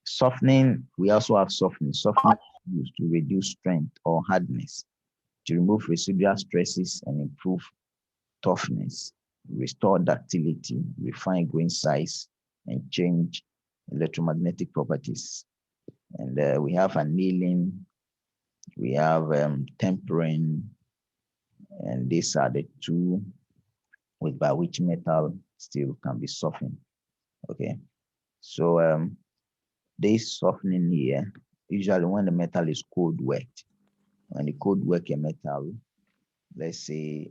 Softening, we also have softening. Softening is used to reduce strength or hardness, to remove residual stresses and improve toughness, restore ductility, refine grain size, and change electromagnetic properties. And we have annealing, we have tempering, and these are the two by which metal steel can be softened. Okay, so this softening here, usually when the metal is cold worked, when you cold work a metal, let's say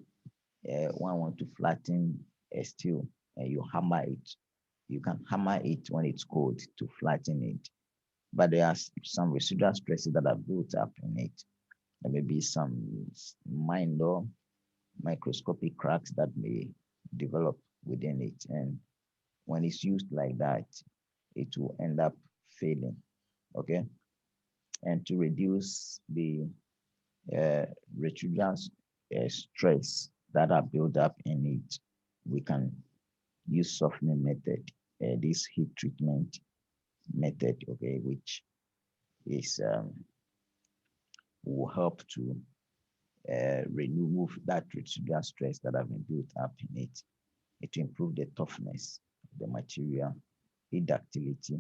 one want to flatten a steel and you hammer it, you can hammer it when it's cold to flatten it. But there are some residual stresses that are built up in it. There may be some minor microscopic cracks that may develop within it. And when it's used like that, it will end up failing. Okay, and to reduce the residual stress that are built up in it, we can use softening method, this heat treatment method, okay, which is will help to remove that residual stress that have been built up in it. It will improve the toughness of the material, heat ductility,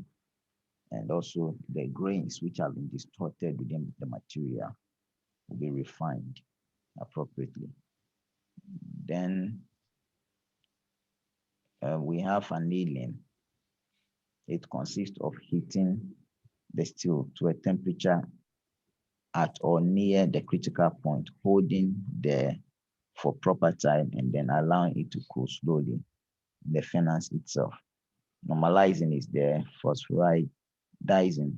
and also the grains which have been distorted within the material will be refined appropriately. Then we have annealing. It consists of heating the steel to a temperature at or near the critical point, holding there for proper time, and then allowing it to cool slowly in the furnace itself. Normalizing is the phosphoridizing,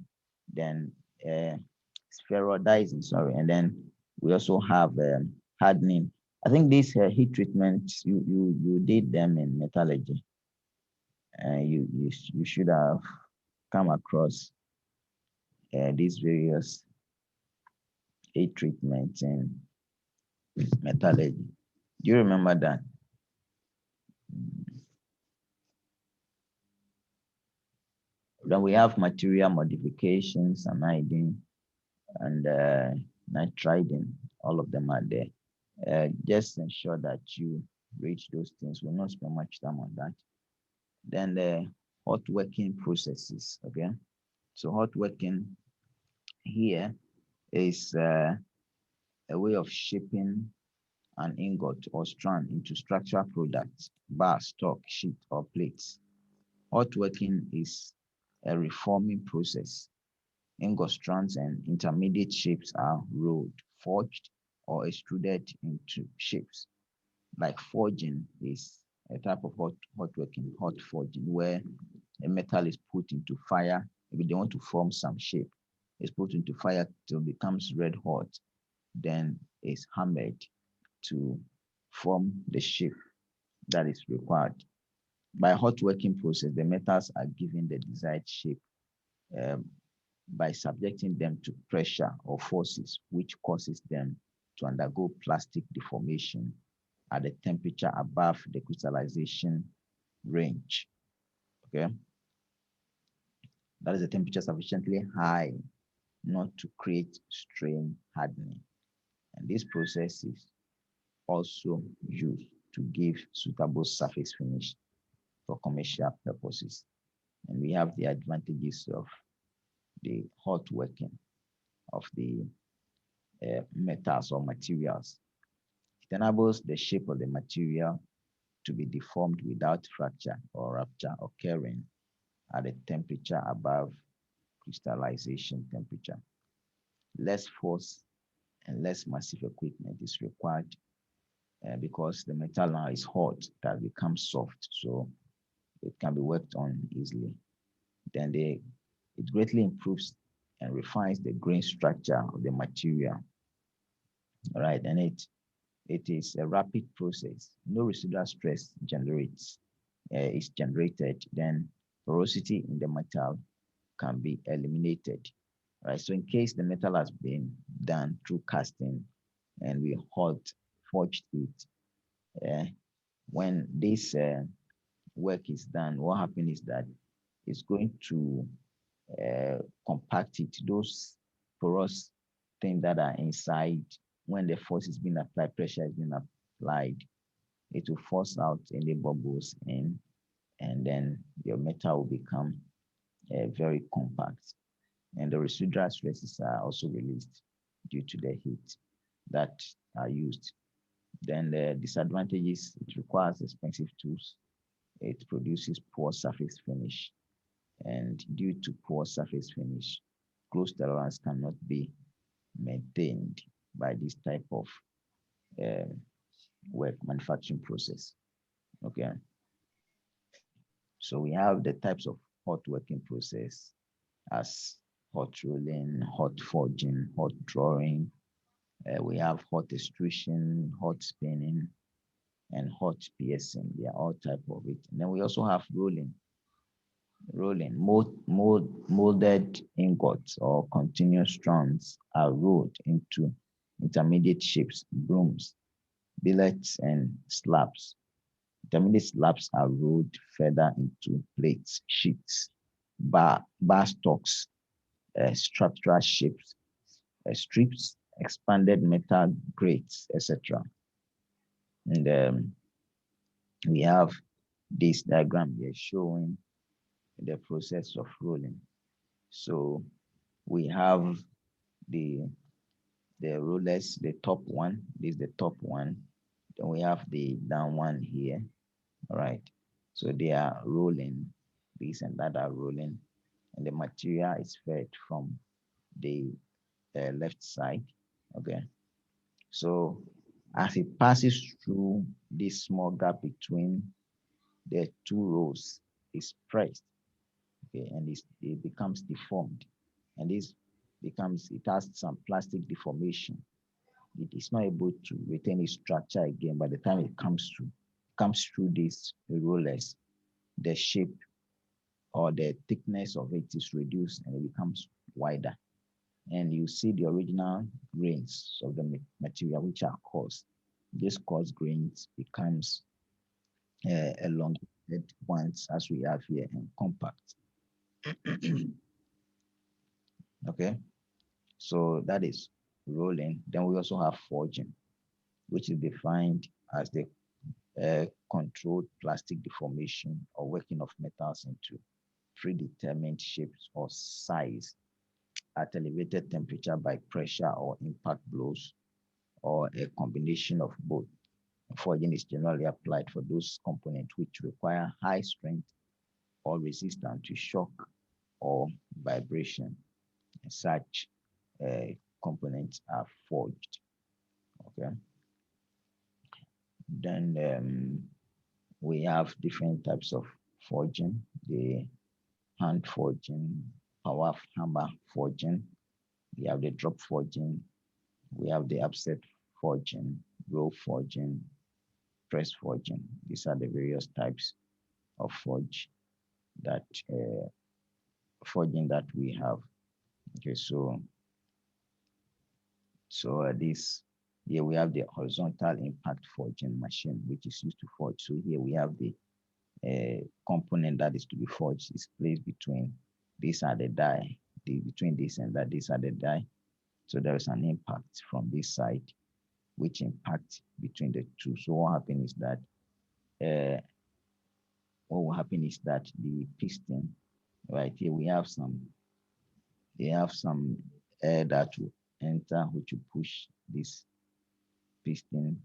then spheroidizing, sorry, and then we also have hardening. I think these heat treatments, you did them in metallurgy, and you should have come across these various heat treatments in metallurgy. Do you remember that? Then we have material modifications, aniding, and nitriding. All of them are there. Just ensure that you read those things. We'll not spend much time on that. Then the hot working processes. Okay, so hot working here is a way of shaping an ingot or strand into structural products, bar, stock, sheet, or plates. Hot working is a reforming process. Ingot strands and intermediate shapes are rolled, forged, or extruded into shapes. Like forging is a type of hot working, hot forging, where a metal is put into fire. If they want to form some shape, it's put into fire till it becomes red hot, then it's hammered to form the shape that is required. By hot working process, the metals are given the desired shape um, by subjecting them to pressure or forces, which causes them to undergo plastic deformation at a temperature above the crystallization range. Okay, that is a temperature sufficiently high not to create strain hardening. And this process is also used to give suitable surface finish for commercial purposes. And we have the advantages of the hot working of the metals or materials. It enables the shape of the material to be deformed without fracture or rupture occurring at a temperature above crystallization temperature. Less force and less massive equipment is required because the metal now is hot, that becomes soft, so it can be worked on easily. Then it greatly improves and refines the grain structure of the material. All right, and it is a rapid process. No residual stress is generated. Then porosity in the metal can be eliminated. All right, so in case the metal has been done through casting and we hot forged it, when this work is done, what happens is that it's going to compact it. Those porous things that are inside, when the force is being applied, pressure is being applied, it will force out any bubbles in, and then your metal will become very compact. And the residual stresses are also released due to the heat that are used. Then the disadvantages, it requires expensive tools. It produces poor surface finish. And due to poor surface finish, close tolerance cannot be maintained by this type of work manufacturing process. Okay. So we have the types of hot working process as hot rolling, hot forging, hot drawing. We have hot extrusion, hot spinning, and hot piercing. They are all type of it. And then we also have rolling. Rolling. Molded ingots or continuous strands are rolled into intermediate shapes, brooms, billets, and slabs. Intermediate slabs are rolled further into plates, sheets, bar stocks, structural shapes, strips, expanded metal grates, etc. And we have this diagram here showing the process of rolling. So we have the rollers, the top one. This is the top one. Then we have the down one here. All right. So they are rolling. This and that are rolling, and the material is fed from the left side. Okay. So as it passes through this small gap between the two rows, is pressed. Okay, and it becomes deformed, and this it has some plastic deformation. It is not able to retain its structure again. By the time it comes through these rollers, the shape or the thickness of it is reduced and it becomes wider. And you see the original grains of the material, which are coarse. This coarse grains becomes elongated ones, as we have here, and compact. Okay, so that is rolling. Then we also have forging, which is defined as the controlled plastic deformation or working of metals into predetermined shapes or size at elevated temperature by pressure or impact blows, or a combination of both. Forging is generally applied for those components which require high strength or resistance to shock or vibration. Such components are forged. Okay. Then we have different types of forging: the hand forging, power hammer forging. We have the drop forging. We have the upset forging, roll forging, press forging. These are the various types of that forging that we have. Okay, so this here we have the horizontal impact forging machine, which is used to forge. So here we have the component that is to be forged is placed between these are the die, between this and that, these are the die. So there is an impact from this side, which impacts between the two. So what happens is that the piston, right here we have some air that will enter, which will push this piston.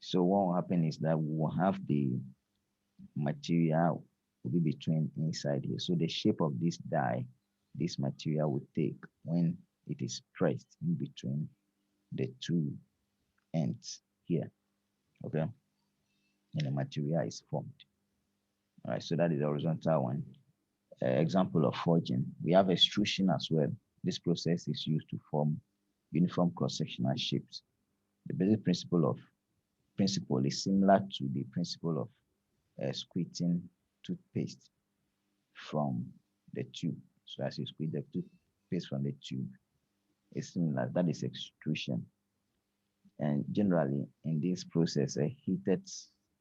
So what will happen is that we will have the material will be between inside here. So the shape of this die, this material will take when it is pressed in between the two ends here. Okay. And the material is formed. All right, so that is the horizontal one. Example of forging. We have extrusion as well. This process is used to form uniform cross-sectional shapes. The basic principle is similar to the principle of squeezing toothpaste from the tube. So as you squeeze the toothpaste from the tube, it's similar. That is extrusion. And generally, in this process, a heated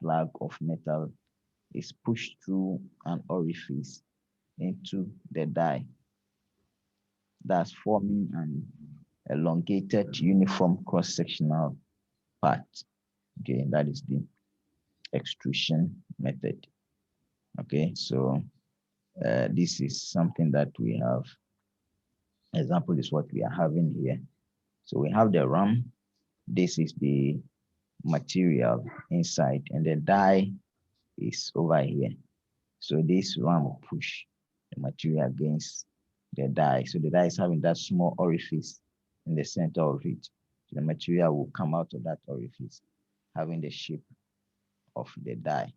slug of metal is pushed through an orifice into the die, thus forming an elongated uniform cross-sectional part. Okay, that is the extrusion method. Okay, so this is something that we have. Example is what we are having here. So we have the ram. This is the material inside, and the die is over here. So this ram will push the material against the die. So the die is having that small orifice in the center of it. So the material will come out of that orifice, having the shape of the die.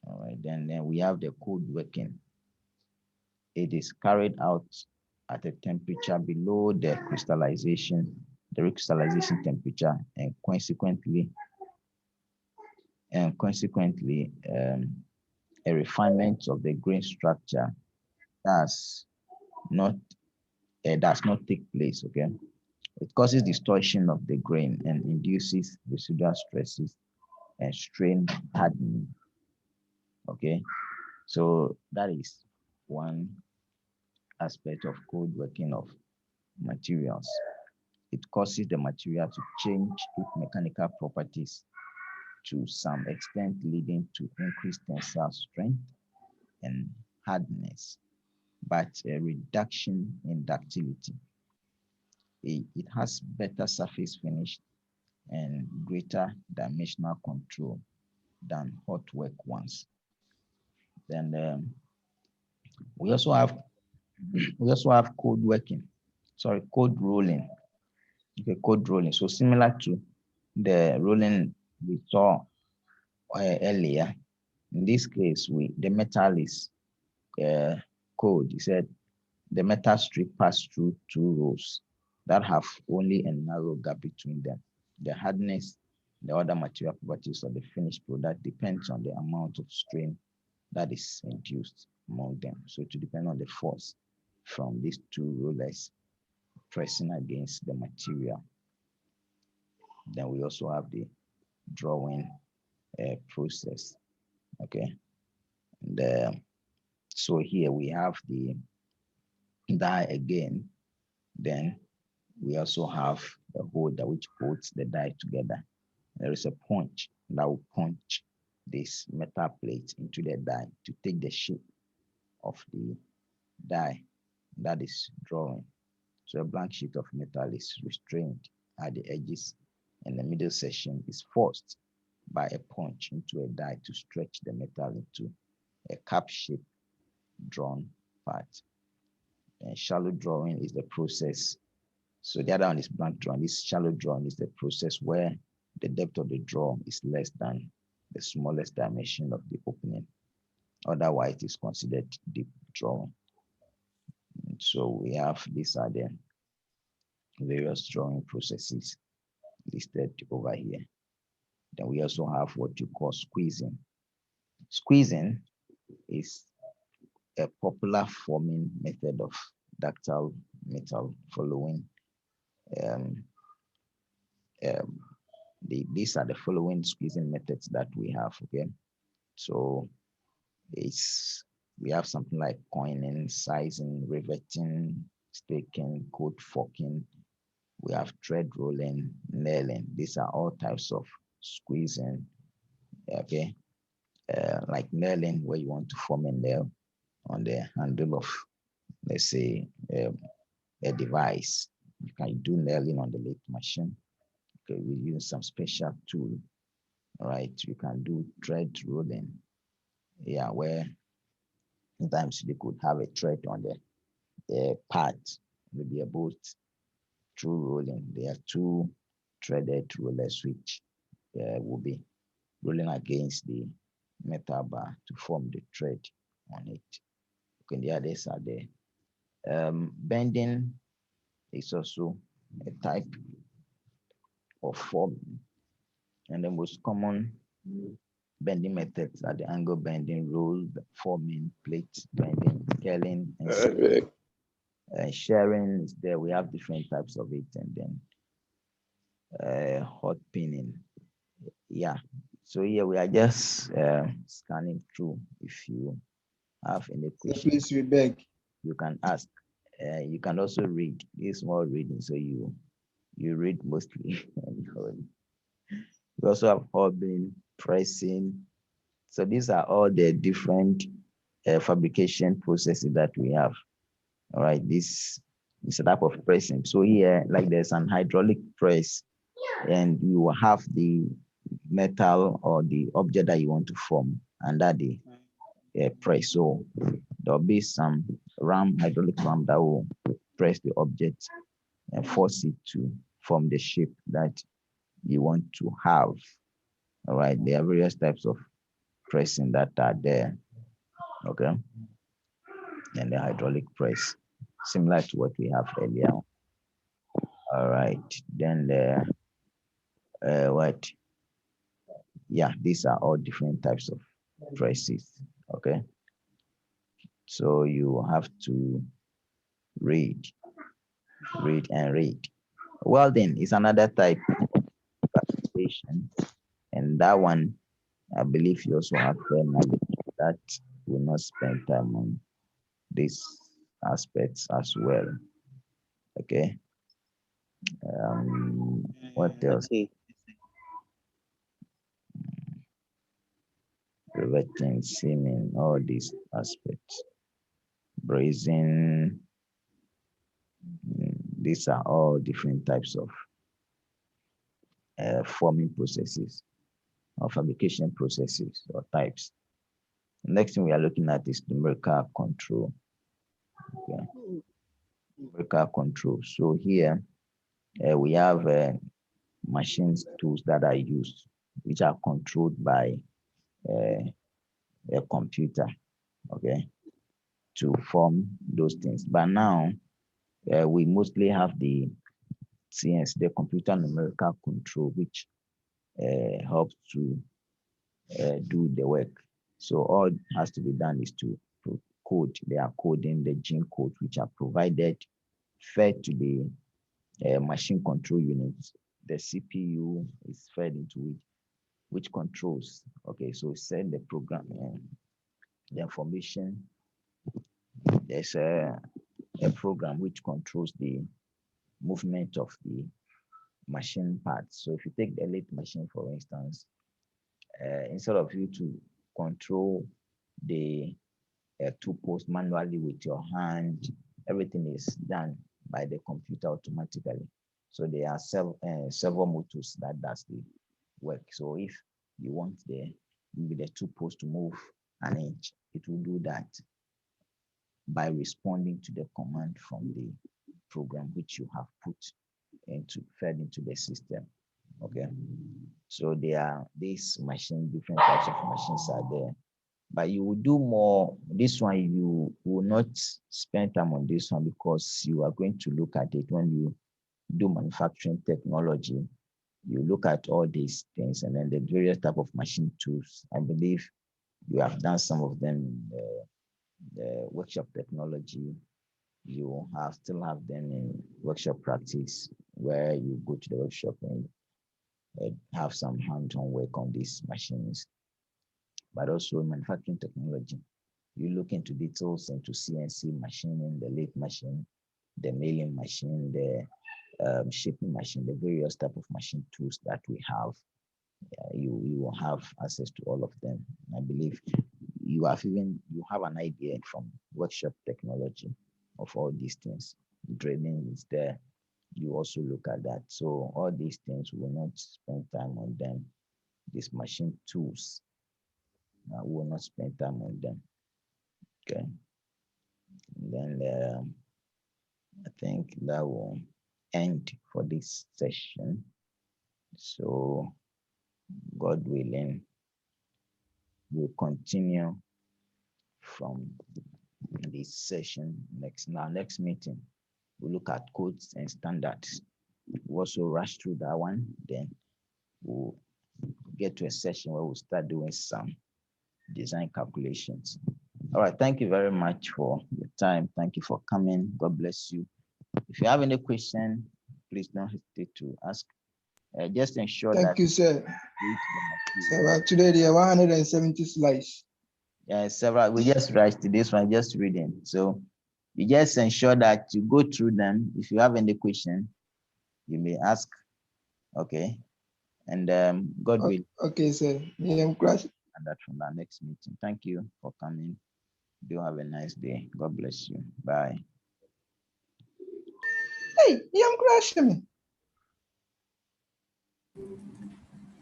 All right, then we have the cold working. It is carried out at a temperature below the recrystallization temperature, and consequently a refinement of the grain structure does not take place. Okay, it causes distortion of the grain and induces residual stresses and strain hardening. Okay, so that is one aspect of code working of materials. It causes the material to change its mechanical properties to some extent, leading to increased tensile strength and hardness, but a reduction in ductility. It has better surface finish and greater dimensional control than hot work ones. Then we also have code working, code rolling. Okay, code rolling. So similar to the rolling we saw earlier. In this case, the metal is code. He said the metal strip pass through two rolls that have only a narrow gap between them. The hardness, the other material properties of the finished product depends on the amount of strain that is induced among them. So to depend on the force from these two rollers pressing against the material. Then we also have the drawing process. Okay, and so here we have the die again. Then we also have a holder which holds the die together. There is a punch that will punch this metal plate into the die to take the shape of the die that is drawing. So a blank sheet of metal is restrained at the edges and the middle section is forced by a punch into a die to stretch the metal into a cup shape drawn part. And shallow drawing is the process. So the other one is blank drawing. This shallow drawing is the process where the depth of the draw is less than the smallest dimension of the opening. Otherwise, it is considered deep drawing. And so we have these are the various drawing processes listed over here. Then we also have what you call squeezing. Squeezing is a popular forming method of ductile metal following these are the following squeezing methods that we have. Okay, so we have something like coining, sizing, riveting, staking, cold forking. We have thread rolling, nailing. These are all types of squeezing. Okay, like nailing, where you want to form a nail on the handle of, let's say, a device. You can do nailing on the lathe machine. Okay, we use some special tool. All right, you can do thread rolling. Yeah, where sometimes you could have a thread on the part, maybe a bolt through rolling. There are two threaded rollers which will be rolling against the metal bar to form the thread on it. Okay, the others are there. Bending is also a type of forming, and the most common bending methods are the angle bending, roll forming, plate bending, scaling, and sharing is there. We have different types of it, and then hot pinning. Yeah. So here we are just scanning through. If you have any questions, please, we beg. You can ask. You can also read. This small reading, so you read mostly. We also have hobbing, pressing. So these are all the different fabrication processes that we have. All right, this is a type of pressing. So here, like there's an hydraulic press, and you have the metal or the object that you want to form under the press. So there'll be some hydraulic ram that will press the object and force it to form the shape that you want to have. All right, there are various types of pressing that are there. Okay, and the hydraulic press, similar to what we have earlier. All right, then what? Yeah, these are all different types of presses. Okay. So you have to read, read, and read. Welding is another type of fabrication, and that one, I believe you also have fair knowledge that will not spend time on these aspects as well. Okay. What else? Okay. Riveting, seaming, all these aspects. Brazing, these are all different types of forming processes or fabrication processes or types. Next thing we are looking at is numerical control. Okay. Numerical control. So here we have machines, tools that are used, which are controlled by a computer, okay, to form those things. But now we mostly have the CNC, the computer numerical control, which helps to do the work. So all has to be done is to code. They are coding the gene codes, which are provided, fed to the machine control units. The CPU is fed into it, which controls. Okay, so send the program and the information. There's a program which controls the movement of the machine parts. So if you take the lathe machine, for instance, instead of you to control the two posts manually with your hand, everything is done by the computer automatically. So there are several motors that does the work. So if you want maybe the two posts to move an inch, it will do that by responding to the command from the program which you have put fed into the system. Okay. So there are these machines, different types of machines are there. But you will do more. This one, you will not spend time on this one because you are going to look at it when you do manufacturing technology. You look at all these things and then the various type of machine tools. I believe you have done some of them in the workshop technology. You still have them in workshop practice where you go to the workshop and have some hands-on work on these machines. But also in manufacturing technology, you look into details into CNC machining, the lathe machine, the milling machine, the shaping machine, the various type of machine tools that we have. You will have access to all of them. I believe you have an idea from workshop technology of all these things. Drilling is there. You also look at that. So all these things, we will not spend time on them. These machine tools, we will not spend time on them. Okay. And then I think that will end for this session. So God willing, we'll continue from this session next meeting. We'll look at codes and standards. We'll also rush through that one. Then we'll get to a session where we'll start doing some design calculations. All right. Thank you very much for your time. Thank you for coming. God bless you. If you have any question, please don't hesitate to ask. Just ensure Thank that. you, sir. Sir, today there are 170 slides. Yeah, several. We just rushed to this one, just reading. So you just ensure that you go through them. If you have any question, you may ask. Okay. And God will. Okay, sir. Yeah, I'm glad. And that from our next meeting. Thank you for coming. Do have a nice day. God bless you. Bye. Hey, I'm crashing me.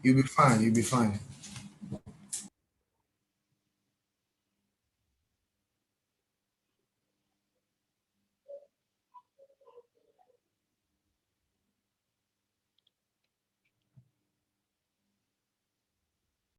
You'll be fine. You'll be fine.